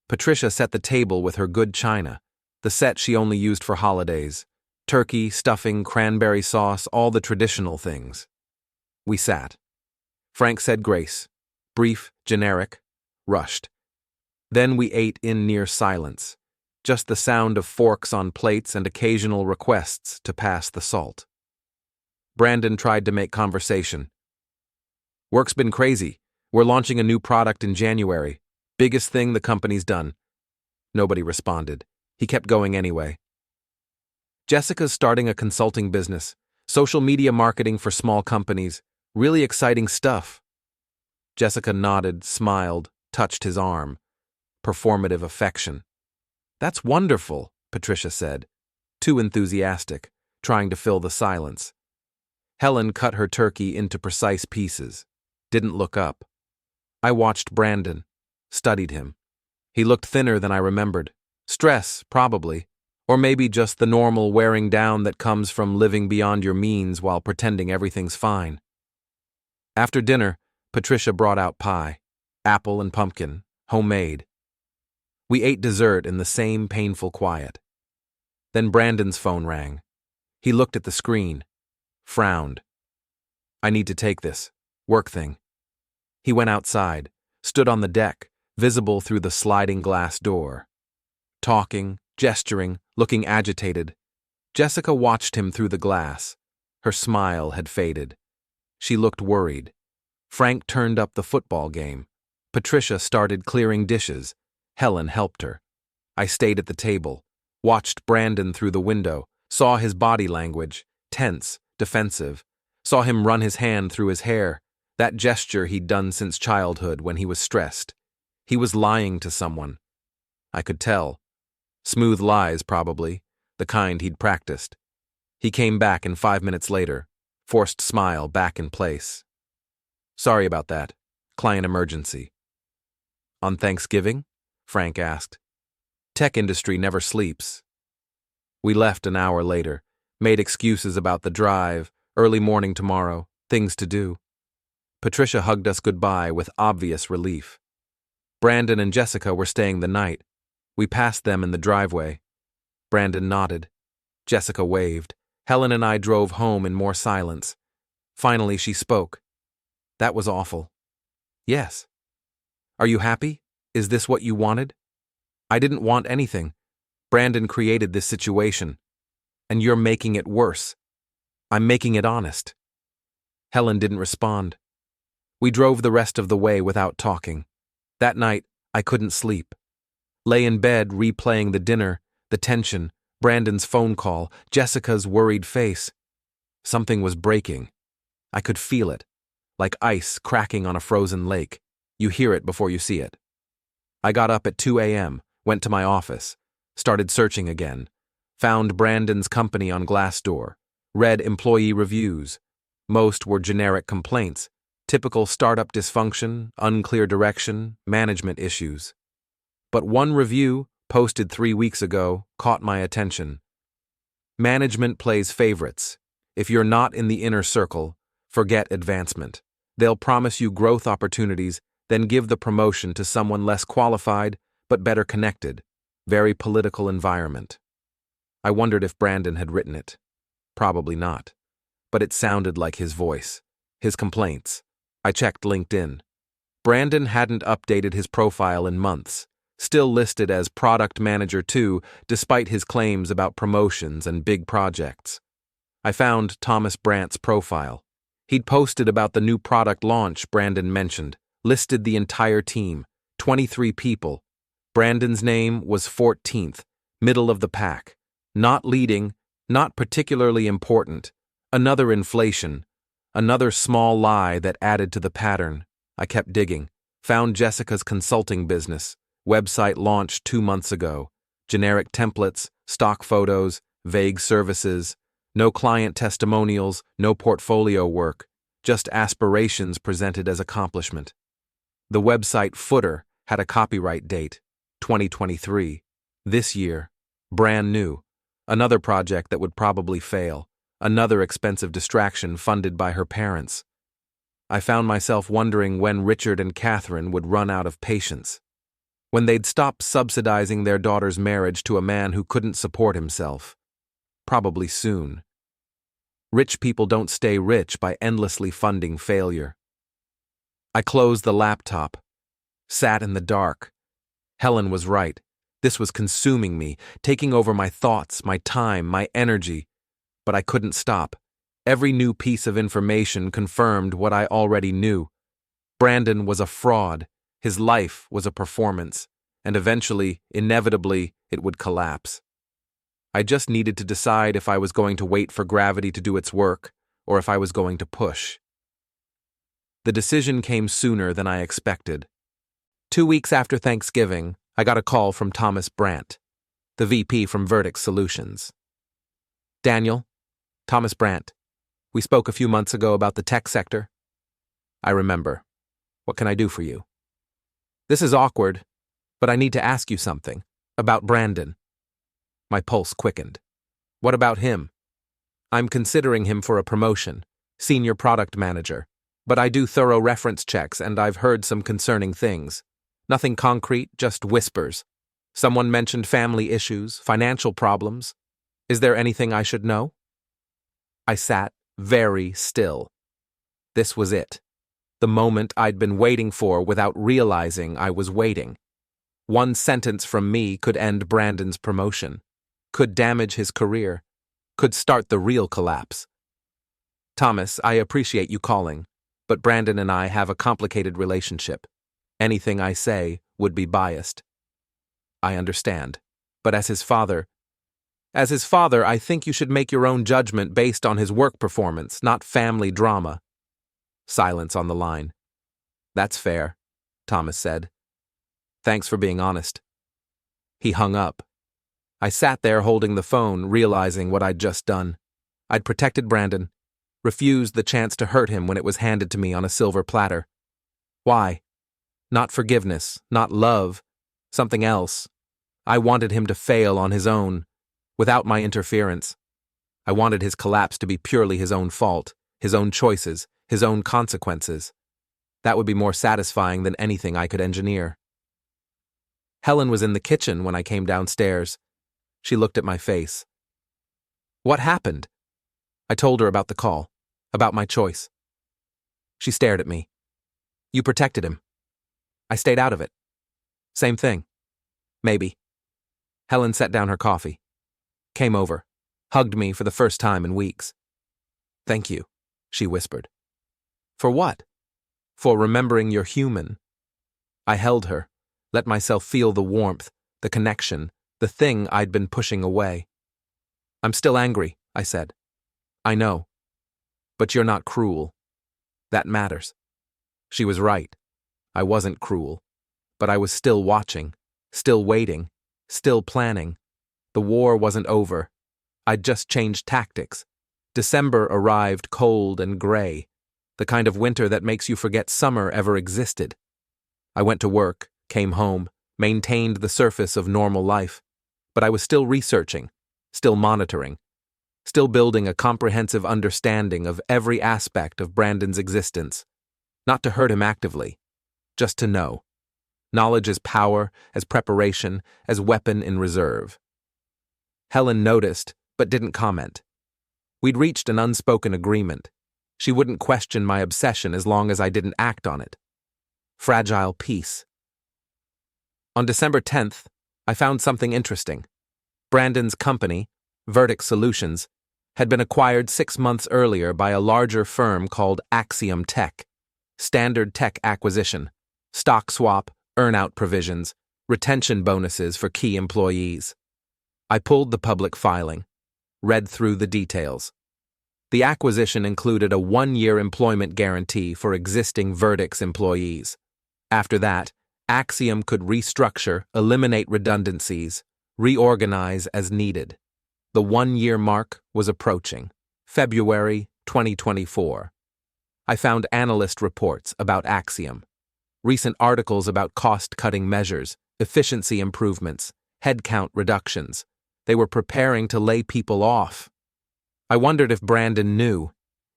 Patricia set the table with her good china, the set she only used for holidays. Turkey, stuffing, cranberry sauce, all the traditional things. We sat. Frank said grace. Brief, generic, rushed. Then we ate in near silence, just the sound of forks on plates and occasional requests to pass the salt. Brandon tried to make conversation. Work's been crazy. We're launching a new product in January. Biggest thing the company's done. Nobody responded. He kept going anyway. Jessica's starting a consulting business, social media marketing for small companies. Really exciting stuff. Jessica nodded, smiled, touched his arm. Performative affection. That's wonderful, Patricia said, too enthusiastic, trying to fill the silence. Helen cut her turkey into precise pieces, didn't look up. I watched Brandon, studied him. He looked thinner than I remembered. Stress, probably, or maybe just the normal wearing down that comes from living beyond your means while pretending everything's fine. After dinner, Patricia brought out pie, apple and pumpkin, homemade. We ate dessert in the same painful quiet. Then Brandon's phone rang. He looked at the screen, frowned. I need to take this, work thing. He went outside, stood on the deck, visible through the sliding glass door. Talking, gesturing, looking agitated. Jessica watched him through the glass. Her smile had faded. She looked worried. Frank turned up the football game. Patricia started clearing dishes. Helen helped her. I stayed at the table, watched Brandon through the window, saw his body language, tense, defensive, saw him run his hand through his hair, that gesture he'd done since childhood when he was stressed. He was lying to someone. I could tell. Smooth lies, probably, the kind he'd practiced. He came back in 5 minutes later, forced smile back in place. Sorry about that. Client emergency. On Thanksgiving? Frank asked. Tech industry never sleeps. We left an hour later, made excuses about the drive, early morning tomorrow, things to do. Patricia hugged us goodbye with obvious relief. Brandon and Jessica were staying the night. We passed them in the driveway. Brandon nodded. Jessica waved. Helen and I drove home in more silence. Finally, she spoke. That was awful. Yes. Are you happy? Is this what you wanted? I didn't want anything. Brandon created this situation. And you're making it worse. I'm making it honest. Helen didn't respond. We drove the rest of the way without talking. That night, I couldn't sleep. Lay in bed replaying the dinner, the tension, Brandon's phone call, Jessica's worried face. Something was breaking. I could feel it, like ice cracking on a frozen lake. You hear it before you see it. I got up at 2 a.m., went to my office, started searching again, found Brandon's company on Glassdoor, read employee reviews. Most were generic complaints, typical startup dysfunction, unclear direction, management issues. But one review, posted 3 weeks ago, caught my attention. Management plays favorites. If you're not in the inner circle, forget advancement. They'll promise you growth opportunities, then give the promotion to someone less qualified, but better connected. Very political environment. I wondered if Brandon had written it. Probably not. But it sounded like his voice. His complaints. I checked LinkedIn. Brandon hadn't updated his profile in months. Still listed as Product Manager 2, despite his claims about promotions and big projects. I found Thomas Brandt's profile. He'd posted about the new product launch Brandon mentioned, listed the entire team, 23 people. Brandon's name was 14th, middle of the pack. Not leading, not particularly important. Another inflation. Another small lie that added to the pattern. I kept digging. Found Jessica's consulting business. Website launched 2 months ago. Generic templates, stock photos, vague services. No client testimonials, no portfolio work. Just aspirations presented as accomplishment. The website footer had a copyright date, 2023. This year. Brand new. Another project that would probably fail. Another expensive distraction funded by her parents. I found myself wondering when Richard and Catherine would run out of patience. When they'd stop subsidizing their daughter's marriage to a man who couldn't support himself. Probably soon. Rich people don't stay rich by endlessly funding failure. I closed the laptop. Sat in the dark. Helen was right. This was consuming me, taking over my thoughts, my time, my energy. But I couldn't stop. Every new piece of information confirmed what I already knew. Brandon was a fraud. His life was a performance. And eventually, inevitably, it would collapse. I just needed to decide if I was going to wait for gravity to do its work, or if I was going to push. The decision came sooner than I expected. 2 weeks after Thanksgiving, I got a call from Thomas Brandt, the VP from Vertex Solutions. Daniel, Thomas Brandt, we spoke a few months ago about the tech sector. I remember. What can I do for you? This is awkward, but I need to ask you something. About Brandon. My pulse quickened. What about him? I'm considering him for a promotion, senior product manager, but I do thorough reference checks and I've heard some concerning things. Nothing concrete, just whispers. Someone mentioned family issues, financial problems. Is there anything I should know? I sat very still. This was it. The moment I'd been waiting for without realizing I was waiting. One sentence from me could end Brandon's promotion, could damage his career, could start the real collapse. Thomas, I appreciate you calling, but Brandon and I have a complicated relationship. Anything I say would be biased. I understand, but as his father, I think you should make your own judgment based on his work performance, not family drama. Silence on the line. That's fair, Thomas said. Thanks for being honest. He hung up. I sat there holding the phone, realizing what I'd just done. I'd protected Brandon, refused the chance to hurt him when it was handed to me on a silver platter. Why? Not forgiveness, not love, something else. I wanted him to fail on his own, without my interference. I wanted his collapse to be purely his own fault, his own choices, his own consequences. That would be more satisfying than anything I could engineer. Helen was in the kitchen when I came downstairs. She looked at my face. What happened? I told her about the call, about my choice. She stared at me. You protected him. I stayed out of it. Same thing. Maybe. Helen set down her coffee. Came over. Hugged me for the first time in weeks. Thank you, she whispered. For what? For remembering you're human. I held her, let myself feel the warmth, the connection, the thing I'd been pushing away. I'm still angry, I said. I know. But you're not cruel. That matters. She was right. I wasn't cruel. But I was still watching, still waiting, still planning. The war wasn't over. I'd just changed tactics. December arrived cold and gray, the kind of winter that makes you forget summer ever existed. I went to work, came home, maintained the surface of normal life, but I was still researching, still monitoring, still building a comprehensive understanding of every aspect of Brandon's existence. Not to hurt him actively, just to know. Knowledge as power, as preparation, as weapon in reserve. Helen noticed, but didn't comment. We'd reached an unspoken agreement. She wouldn't question my obsession as long as I didn't act on it. Fragile peace. On December 10th, I found something interesting. Brandon's company, Vertex Solutions, had been acquired 6 months earlier by a larger firm called Axiom Tech. Standard tech acquisition, stock swap, earn-out provisions, retention bonuses for key employees. I pulled the public filing, read through the details. The acquisition included a 1-year employment guarantee for existing Verdict's employees. After that, Axiom could restructure, eliminate redundancies, reorganize as needed. The 1-year mark was approaching, February 2024. I found analyst reports about Axiom, recent articles about cost-cutting measures, efficiency improvements, headcount reductions. They were preparing to lay people off. I wondered if Brandon knew,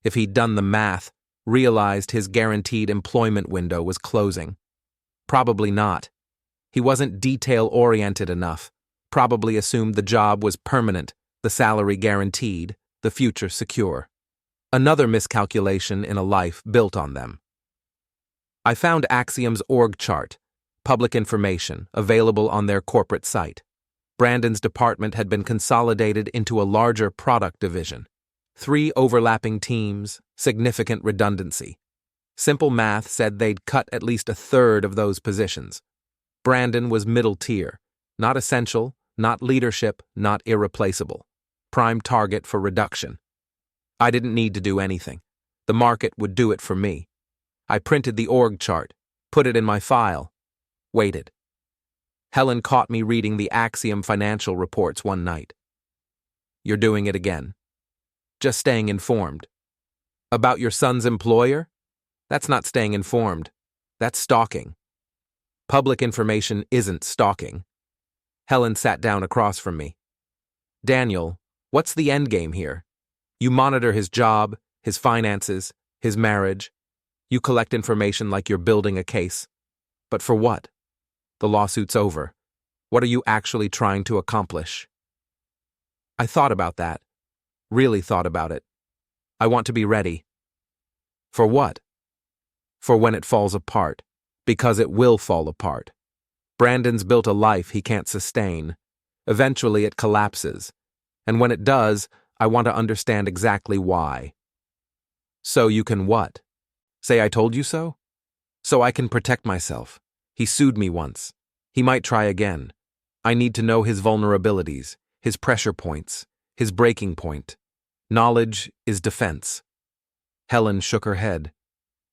if he'd done the math, realized his guaranteed employment window was closing. Probably not. He wasn't detail-oriented enough, probably assumed the job was permanent, the salary guaranteed, the future secure. Another miscalculation in a life built on them. I found Axiom's org chart, public information, available on their corporate site. Brandon's department had been consolidated into a larger product division. 3 overlapping teams, significant redundancy. Simple math said they'd cut at least 1/3 of those positions. Brandon was middle tier, not essential, not leadership, not irreplaceable. Prime target for reduction. I didn't need to do anything. The market would do it for me. I printed the org chart, put it in my file, waited. Helen caught me reading the Axiom financial reports one night. "You're doing it again. Just staying informed. About your son's employer? That's not staying informed. That's stalking. Public information isn't stalking." Helen sat down across from me. "Daniel, what's the end game here? You monitor his job, his finances, his marriage. You collect information like you're building a case. But for what? The lawsuit's over. What are you actually trying to accomplish?" I thought about that. Really thought about it. I want to be ready. For what? For when it falls apart. Because it will fall apart. Brandon's built a life he can't sustain. Eventually it collapses. And when it does, I want to understand exactly why. So you can what? Say I told you so? So I can protect myself. He sued me once. He might try again. I need to know his vulnerabilities, his pressure points, his breaking point. Knowledge is defense. Helen shook her head.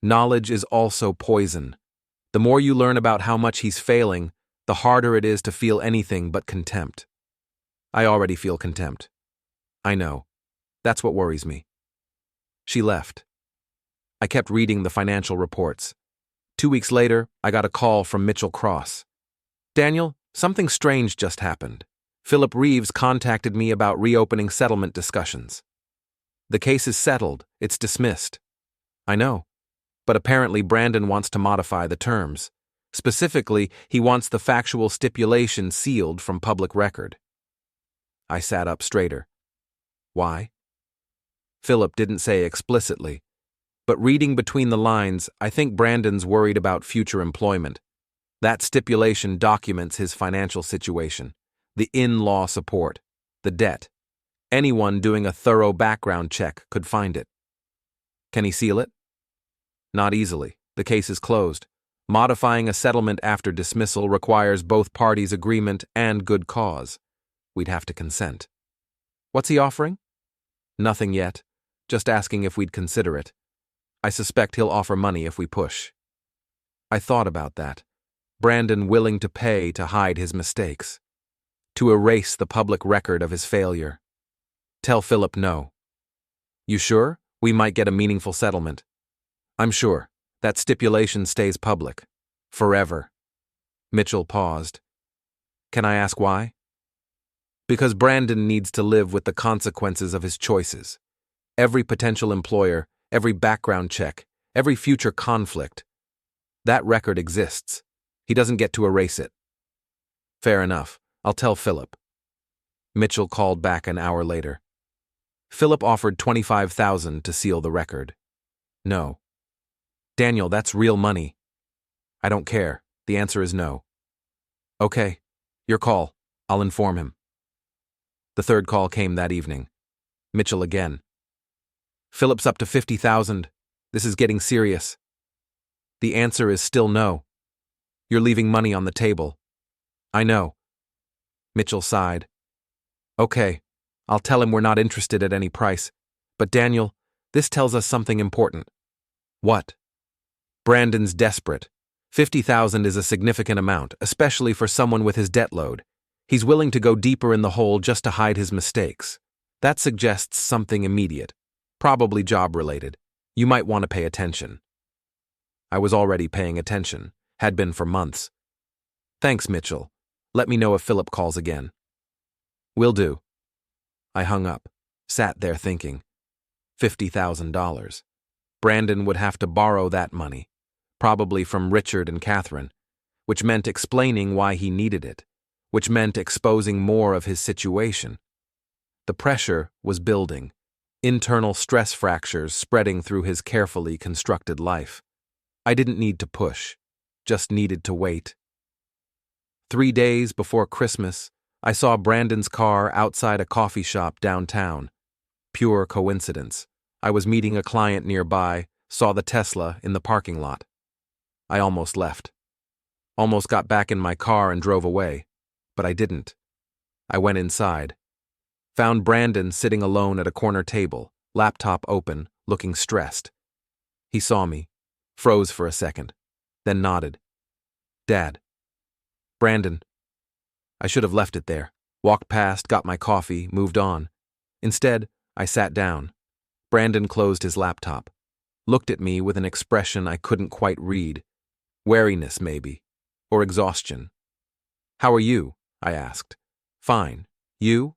Knowledge is also poison. The more you learn about how much he's failing, the harder it is to feel anything but contempt. I already feel contempt. I know. That's what worries me. She left. I kept reading the financial reports. 2 weeks later, I got a call from Mitchell Cross. "Daniel, something strange just happened. Philip Reeves contacted me about reopening settlement discussions. The case is settled. It's dismissed." I know. But apparently Brandon wants to modify the terms. Specifically, he wants the factual stipulation sealed from public record. I sat up straighter. Why? Philip didn't say explicitly. But reading between the lines, I think Brandon's worried about future employment. That stipulation documents his financial situation, the in-law support, the debt. Anyone doing a thorough background check could find it. Can he seal it? Not easily. The case is closed. Modifying a settlement after dismissal requires both parties' agreement and good cause. We'd have to consent. What's he offering? Nothing yet. Just asking if we'd consider it. I suspect he'll offer money if we push. I thought about that. Brandon willing to pay to hide his mistakes. To erase the public record of his failure. Tell Philip no. You sure? We might get a meaningful settlement. I'm sure. That stipulation stays public. Forever. Mitchell paused. Can I ask why? Because Brandon needs to live with the consequences of his choices. Every potential employer, every background check, every future conflict. That record exists. He doesn't get to erase it. Fair enough. I'll tell Philip. Mitchell called back an hour later. Philip offered $25,000 to seal the record. No. Daniel, that's real money. I don't care. The answer is no. Okay. Your call. I'll inform him. The third call came that evening. Mitchell again. Philip's up to $50,000. This is getting serious. The answer is still no. You're leaving money on the table. I know. Mitchell sighed. Okay, I'll tell him we're not interested at any price, But Daniel, this tells us something important. What? Brandon's desperate. 50,000 is a significant amount, especially for someone with his debt load. He's willing to go deeper in the hole just to hide his mistakes. That suggests something immediate, probably job-related. You might want to pay attention. I was already paying attention, had been for months. Thanks, Mitchell. Let me know if Philip calls again. Will do. I hung up, sat there thinking. $50,000. Brandon would have to borrow that money, probably from Richard and Catherine, which meant explaining why he needed it, which meant exposing more of his situation. The pressure was building, internal stress fractures spreading through his carefully constructed life. I didn't need to push, just needed to wait. 3 days before Christmas, I saw Brandon's car outside a coffee shop downtown. Pure coincidence. I was meeting a client nearby, saw the Tesla in the parking lot. I almost left. Almost got back in my car and drove away, but I didn't. I went inside. Found Brandon sitting alone at a corner table, laptop open, looking stressed. He saw me, froze for a second, then nodded. Dad. Brandon. I should have left it there, walked past, got my coffee, moved on. Instead, I sat down. Brandon closed his laptop, looked at me with an expression I couldn't quite read. Wariness, maybe, or exhaustion. How are you? I asked. Fine. You?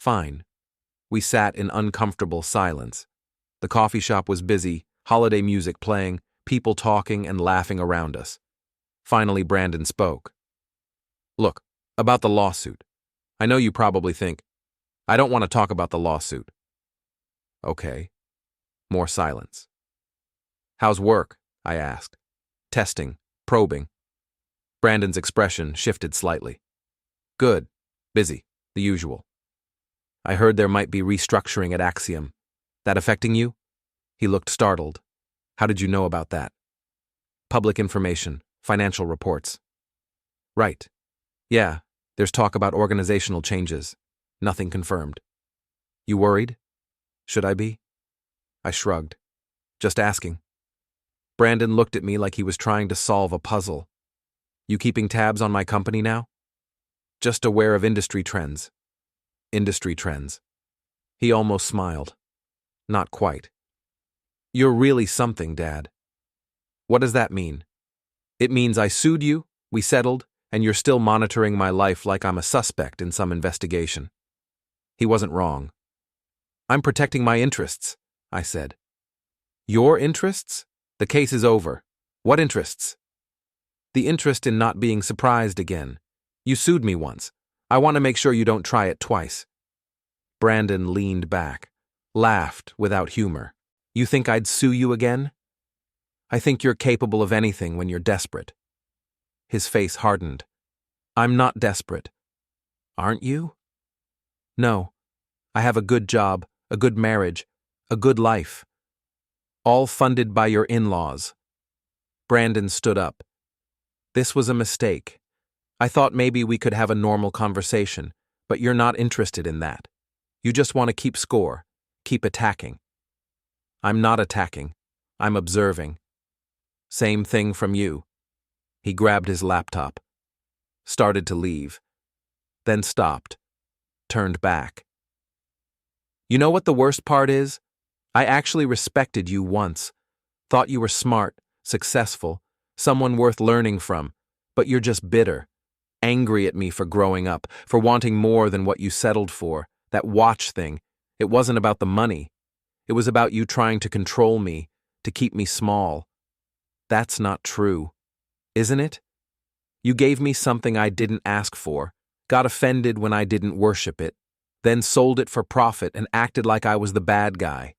Fine. We sat in uncomfortable silence. The coffee shop was busy, holiday music playing, people talking and laughing around us. Finally, Brandon spoke. Look, about the lawsuit. I know you probably think, I don't want to talk about the lawsuit. Okay. More silence. How's work? I asked. Testing, probing. Brandon's expression shifted slightly. Good. Busy. The usual. I heard there might be restructuring at Axiom. That affecting you? He looked startled. How did you know about that? Public information, financial reports. Right. Yeah, there's talk about organizational changes. Nothing confirmed. You worried? Should I be? I shrugged. Just asking. Brandon looked at me like he was trying to solve a puzzle. You keeping tabs on my company now? Just aware of industry trends. Industry trends. He almost smiled. Not quite. You're really something, Dad. What does that mean? It means I sued you, we settled, and you're still monitoring my life like I'm a suspect in some investigation. He wasn't wrong. I'm protecting my interests, I said. Your interests? The case is over. What interests? The interest in not being surprised again. You sued me once. I want to make sure you don't try it twice. Brandon leaned back, laughed without humor. You think I'd sue you again? I think you're capable of anything when you're desperate. His face hardened. I'm not desperate. Aren't you? No. I have a good job, a good marriage, a good life. All funded by your in-laws. Brandon stood up. This was a mistake. I thought maybe we could have a normal conversation, but you're not interested in that. You just want to keep score, keep attacking. I'm not attacking. I'm observing. Same thing from you. He grabbed his laptop. Started to leave. Then stopped. Turned back. You know what the worst part is? I actually respected you once. Thought you were smart, successful, someone worth learning from, but you're just bitter. Angry at me for growing up, for wanting more than what you settled for, that watch thing. It wasn't about the money. It was about you trying to control me, to keep me small. That's not true, isn't it? You gave me something I didn't ask for, got offended when I didn't worship it, then sold it for profit and acted like I was the bad guy.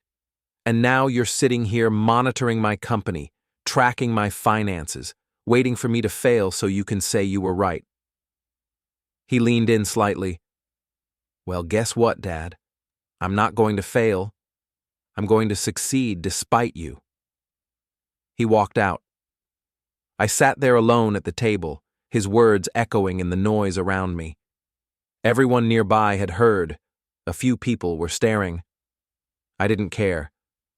And now you're sitting here monitoring my company, tracking my finances, waiting for me to fail so you can say you were right. He leaned in slightly. Well, guess what, Dad? I'm not going to fail. I'm going to succeed despite you. He walked out. I sat there alone at the table, his words echoing in the noise around me. Everyone nearby had heard. A few people were staring. I didn't care.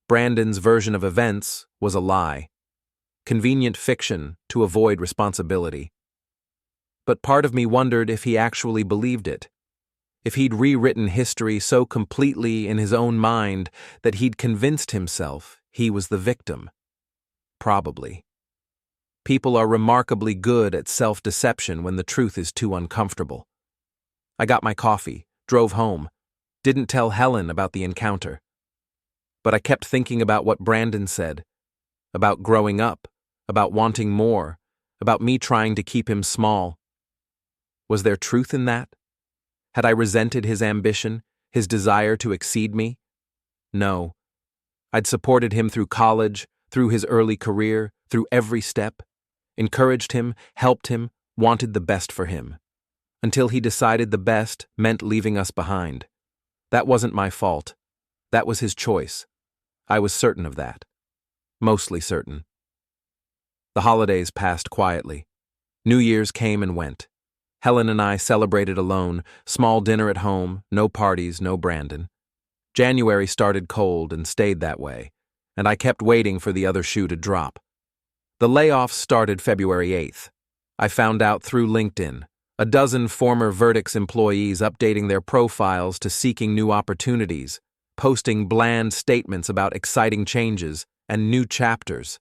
Brandon's version of events was a lie. Convenient fiction to avoid responsibility. But part of me wondered if he actually believed it. If he'd rewritten history so completely in his own mind that he'd convinced himself he was the victim. Probably. People are remarkably good at self-deception when the truth is too uncomfortable. I got my coffee, drove home, didn't tell Helen about the encounter. But I kept thinking about what Brandon said, about growing up, about wanting more, about me trying to keep him small. Was there truth in that? Had I resented his ambition, his desire to exceed me? No. I'd supported him through college, through his early career, through every step, encouraged him, helped him, wanted the best for him. Until he decided the best meant leaving us behind. That wasn't my fault. That was his choice. I was certain of that. Mostly certain. The holidays passed quietly. New Year's came and went. Helen and I celebrated alone, small dinner at home, no parties, no Brandon. January started cold and stayed that way, and I kept waiting for the other shoe to drop. The layoffs started February 8th. I found out through LinkedIn. A dozen former Vertex employees updating their profiles to seeking new opportunities, posting bland statements about exciting changes and new chapters.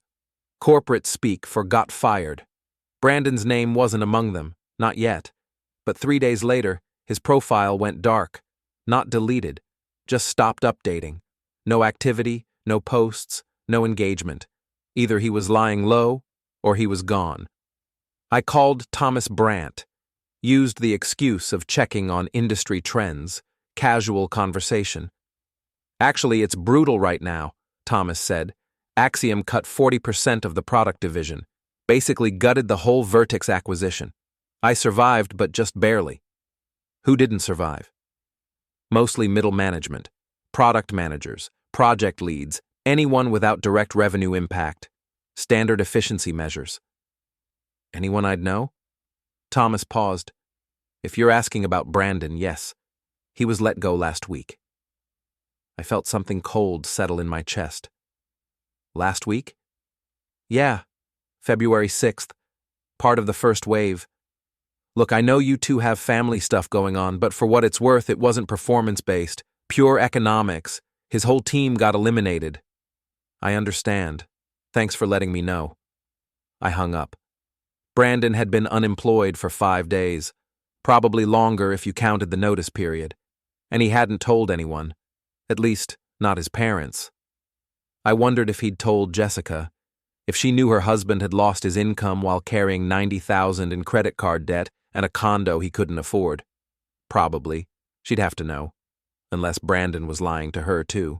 Corporate speak for got fired. Brandon's name wasn't among them, not yet. But 3 days later, his profile went dark. Not deleted, just stopped updating. No activity, no posts, no engagement. Either he was lying low, or he was gone. I called Thomas Brandt, used the excuse of checking on industry trends, casual conversation. Actually, it's brutal right now, Thomas said. Axiom cut 40% of the product division, basically gutted the whole Vertex acquisition. I survived, but just barely. Who didn't survive? Mostly middle management, product managers, project leads, anyone without direct revenue impact, standard efficiency measures. Anyone I'd know? Thomas paused. If you're asking about Brandon, yes. He was let go last week. I felt something cold settle in my chest. Last week? Yeah, February 6th, part of the first wave. Look, I know you two have family stuff going on, but for what it's worth, it wasn't performance-based, pure economics. His whole team got eliminated. I understand. Thanks for letting me know. I hung up. Brandon had been unemployed for 5 days, probably longer if you counted the notice period, and he hadn't told anyone, at least not his parents. I wondered if he'd told Jessica, if she knew her husband had lost his income while carrying $90,000 in credit card debt and a condo he couldn't afford. Probably. She'd have to know. Unless Brandon was lying to her, too.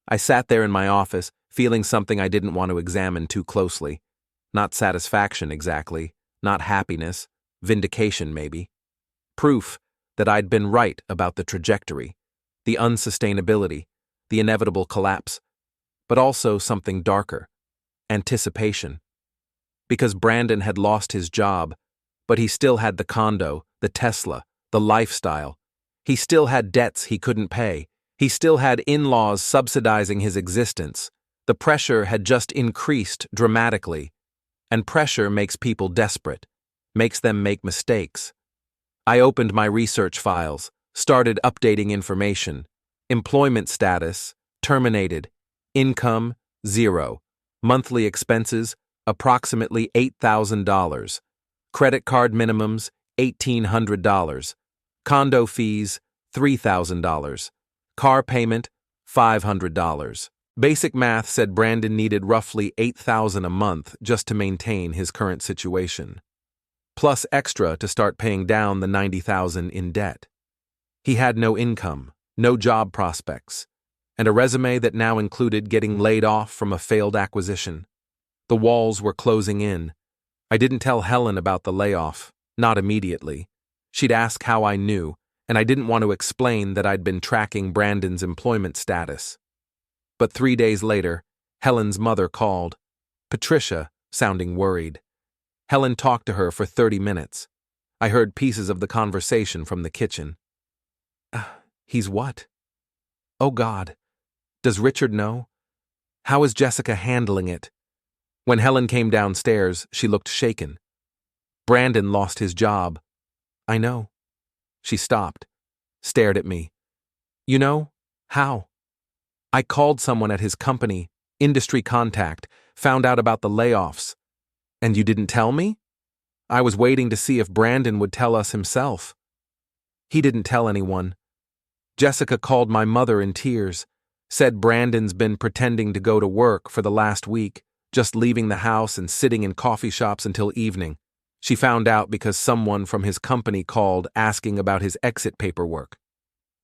I sat there in my office, feeling something I didn't want to examine too closely. Not satisfaction, exactly. Not happiness. Vindication, maybe. Proof that I'd been right about the trajectory, the unsustainability, the inevitable collapse, but also something darker. Anticipation. Because Brandon had lost his job, but he still had the condo, the Tesla, the lifestyle. He still had debts he couldn't pay. He still had in-laws subsidizing his existence. The pressure had just increased dramatically. And pressure makes people desperate, makes them make mistakes. I opened my research files, started updating information. Employment status, terminated. Income, 0. Monthly expenses, approximately $8,000. Credit card minimums, $1,800. Condo fees, $3,000. Car payment, $500. Basic math said Brandon needed roughly $8,000 a month just to maintain his current situation, plus extra to start paying down the $90,000 in debt. He had no income, no job prospects, and a resume that now included getting laid off from a failed acquisition. The walls were closing in. I didn't tell Helen about the layoff, not immediately. She'd ask how I knew, and I didn't want to explain that I'd been tracking Brandon's employment status. But 3 days later, Helen's mother called, Patricia, sounding worried. Helen talked to her for 30 minutes. I heard pieces of the conversation from the kitchen. He's what? Oh God, does Richard know? How is Jessica handling it? When Helen came downstairs, she looked shaken. Brandon lost his job. I know. She stopped, stared at me. You know? How? I called someone at his company, industry contact, found out about the layoffs. And you didn't tell me? I was waiting to see if Brandon would tell us himself. He didn't tell anyone. Jessica called my mother in tears, said Brandon's been pretending to go to work for the last week, just leaving the house and sitting in coffee shops until evening. She found out because someone from his company called asking about his exit paperwork.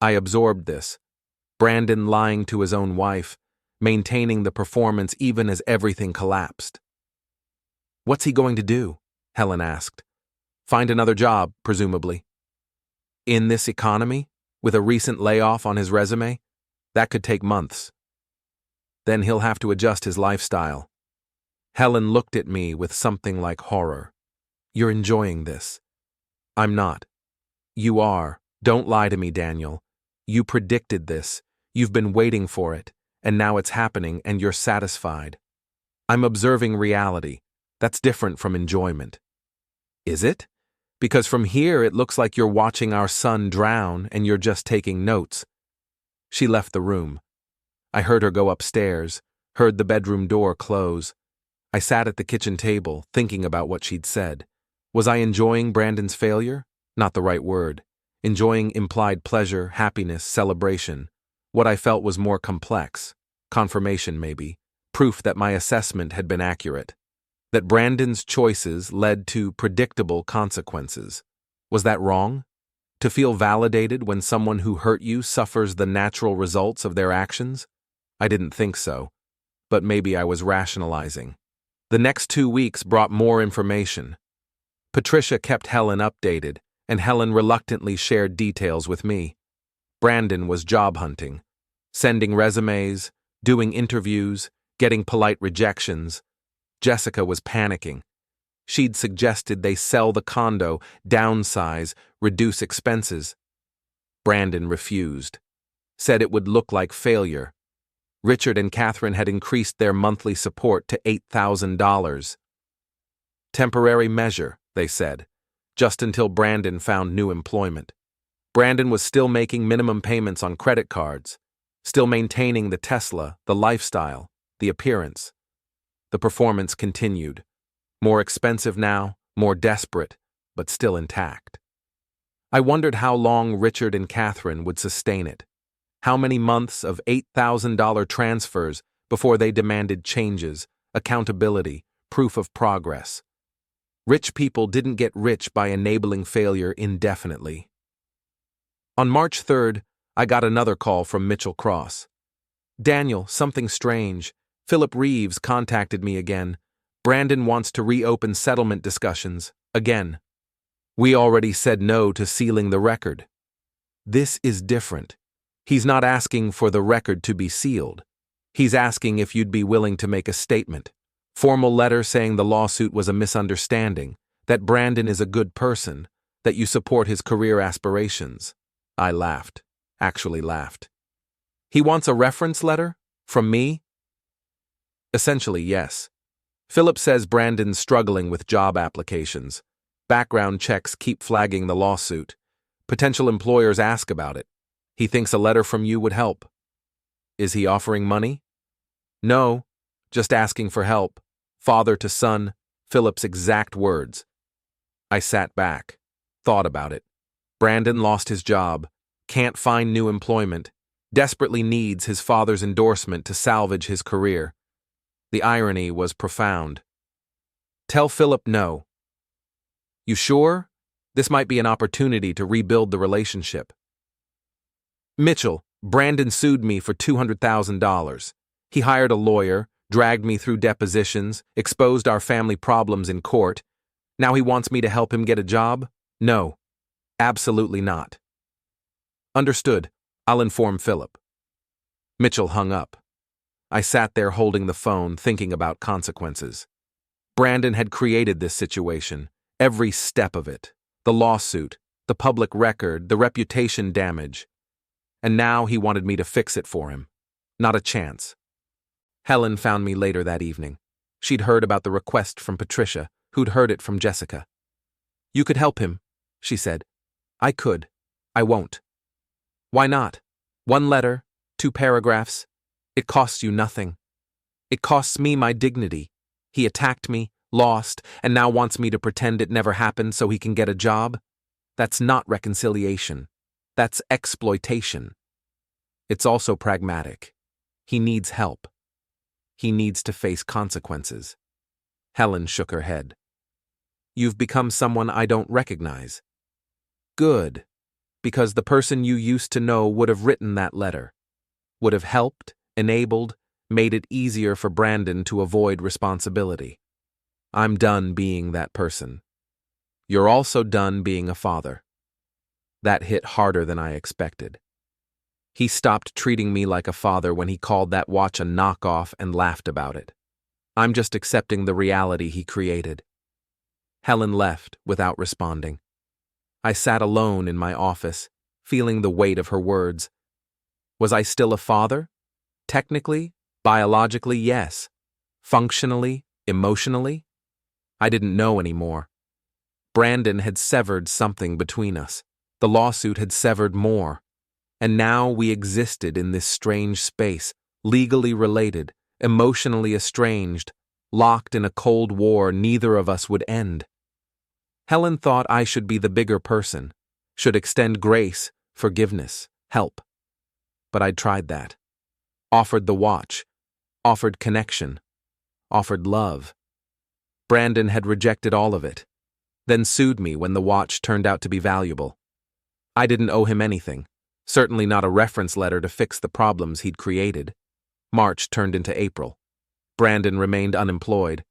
I absorbed this. Brandon lying to his own wife, maintaining the performance even as everything collapsed. What's he going to do? Helen asked. Find another job, presumably. In this economy, with a recent layoff on his resume, that could take months. Then he'll have to adjust his lifestyle. Helen looked at me with something like horror. You're enjoying this. I'm not. You are. Don't lie to me, Daniel. You predicted this. You've been waiting for it, and now it's happening and you're satisfied. I'm observing reality. That's different from enjoyment. Is it? Because from here it looks like you're watching our son drown and you're just taking notes. She left the room. I heard her go upstairs, heard the bedroom door close. I sat at the kitchen table, thinking about what she'd said. Was I enjoying Brandon's failure? Not the right word. Enjoying implied pleasure, happiness, celebration. What I felt was more complex. Confirmation, maybe. Proof that my assessment had been accurate. That Brandon's choices led to predictable consequences. Was that wrong? To feel validated when someone who hurt you suffers the natural results of their actions? I didn't think so. But maybe I was rationalizing. The next 2 weeks brought more information. Patricia kept Helen updated, and Helen reluctantly shared details with me. Brandon was job hunting, sending resumes, doing interviews, getting polite rejections. Jessica was panicking. She'd suggested they sell the condo, downsize, reduce expenses. Brandon refused, said it would look like failure. Richard and Catherine had increased their monthly support to $8,000. Temporary measure, they said, just until Brandon found new employment. Brandon was still making minimum payments on credit cards, still maintaining the Tesla, the lifestyle, the appearance. The performance continued. More expensive now, more desperate, but still intact. I wondered how long Richard and Catherine would sustain it. How many months of $8,000 transfers before they demanded changes, accountability, proof of progress. Rich people didn't get rich by enabling failure indefinitely. On March 3rd, I got another call from Mitchell Cross. Daniel, something strange. Philip Reeves contacted me again. Brandon wants to reopen settlement discussions, again. We already said no to sealing the record. This is different. He's not asking for the record to be sealed. He's asking if you'd be willing to make a statement. Formal letter saying the lawsuit was a misunderstanding, that Brandon is a good person, that you support his career aspirations. I laughed. Actually laughed. He wants a reference letter? From me? Essentially, yes. Philip says Brandon's struggling with job applications. Background checks keep flagging the lawsuit. Potential employers ask about it. He thinks a letter from you would help. Is he offering money? No, just asking for help. Father to son, Philip's exact words. I sat back, thought about it. Brandon lost his job, can't find new employment, desperately needs his father's endorsement to salvage his career. The irony was profound. Tell Philip no. You sure? This might be an opportunity to rebuild the relationship. Mitchell, Brandon sued me for $200,000. He hired a lawyer, dragged me through depositions, exposed our family problems in court. Now he wants me to help him get a job? No, absolutely not. Understood. I'll inform Philip. Mitchell hung up. I sat there holding the phone, thinking about consequences. Brandon had created this situation, every step of it. The lawsuit, the public record, the reputation damage. And now he wanted me to fix it for him. Not a chance. Helen found me later that evening. She'd heard about the request from Patricia, who'd heard it from Jessica. "You could help him," she said. "I could. I won't." "Why not? 1 letter, 2 paragraphs. It costs you nothing. It costs me my dignity. He attacked me, lost, and now wants me to pretend it never happened so he can get a job? That's not reconciliation. That's exploitation. It's also pragmatic. He needs help. He needs to face consequences." Helen shook her head. "You've become someone I don't recognize." "Good, because the person you used to know would have written that letter, would have helped, enabled, made it easier for Brandon to avoid responsibility. I'm done being that person. You're also done being a father." That hit harder than I expected. He stopped treating me like a father when he called that watch a knockoff and laughed about it. I'm just accepting the reality he created. Helen left without responding. I sat alone in my office, feeling the weight of her words. Was I still a father? Technically, biologically, yes. Functionally, emotionally? I didn't know anymore. Brandon had severed something between us. The lawsuit had severed more. And now we existed in this strange space, legally related, emotionally estranged, locked in a cold war neither of us would end. Helen thought I should be the bigger person, should extend grace, forgiveness, help. But I'd tried that. Offered the watch, offered connection, offered love. Brandon had rejected all of it, then sued me when the watch turned out to be valuable. I didn't owe him anything, certainly not a reference letter to fix the problems he'd created. March turned into April. Brandon remained unemployed.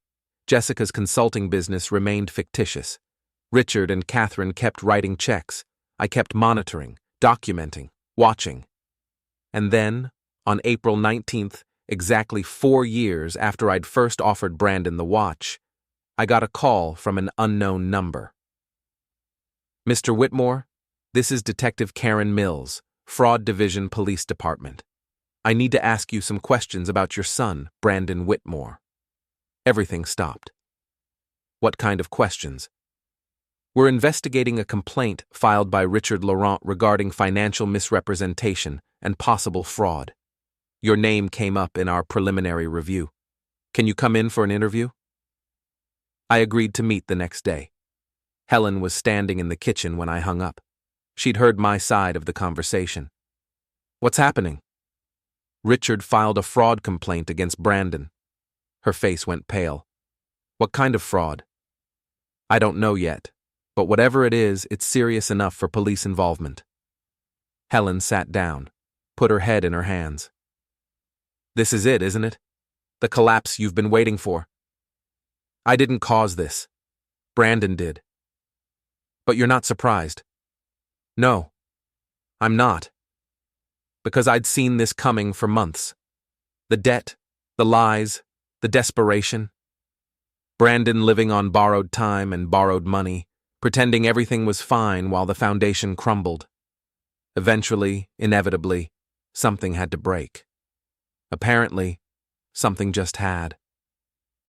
Jessica's consulting business remained fictitious. Richard and Catherine kept writing checks. I kept monitoring, documenting, watching. And then, on April 19th, exactly 4 years after I'd first offered Brandon the watch, I got a call from an unknown number. "Mr. Whitmore, this is Detective Karen Mills, Fraud Division Police Department. I need to ask you some questions about your son, Brandon Whitmore." Everything stopped. "What kind of questions?" "We're investigating a complaint filed by Richard Laurent regarding financial misrepresentation and possible fraud. Your name came up in our preliminary review. Can you come in for an interview?" I agreed to meet the next day. Helen was standing in the kitchen when I hung up. She'd heard my side of the conversation. "What's happening?" "Richard filed a fraud complaint against Brandon." Her face went pale. "What kind of fraud?" "I don't know yet, but whatever it is, it's serious enough for police involvement." Helen sat down, put her head in her hands. "This is it, isn't it? The collapse you've been waiting for." "I didn't cause this. Brandon did." "But you're not surprised?" "No, I'm not. Because I'd seen this coming for months. The debt, the lies, the desperation. Brandon living on borrowed time and borrowed money, pretending everything was fine while the foundation crumbled. Eventually, inevitably, something had to break. Apparently, something just had.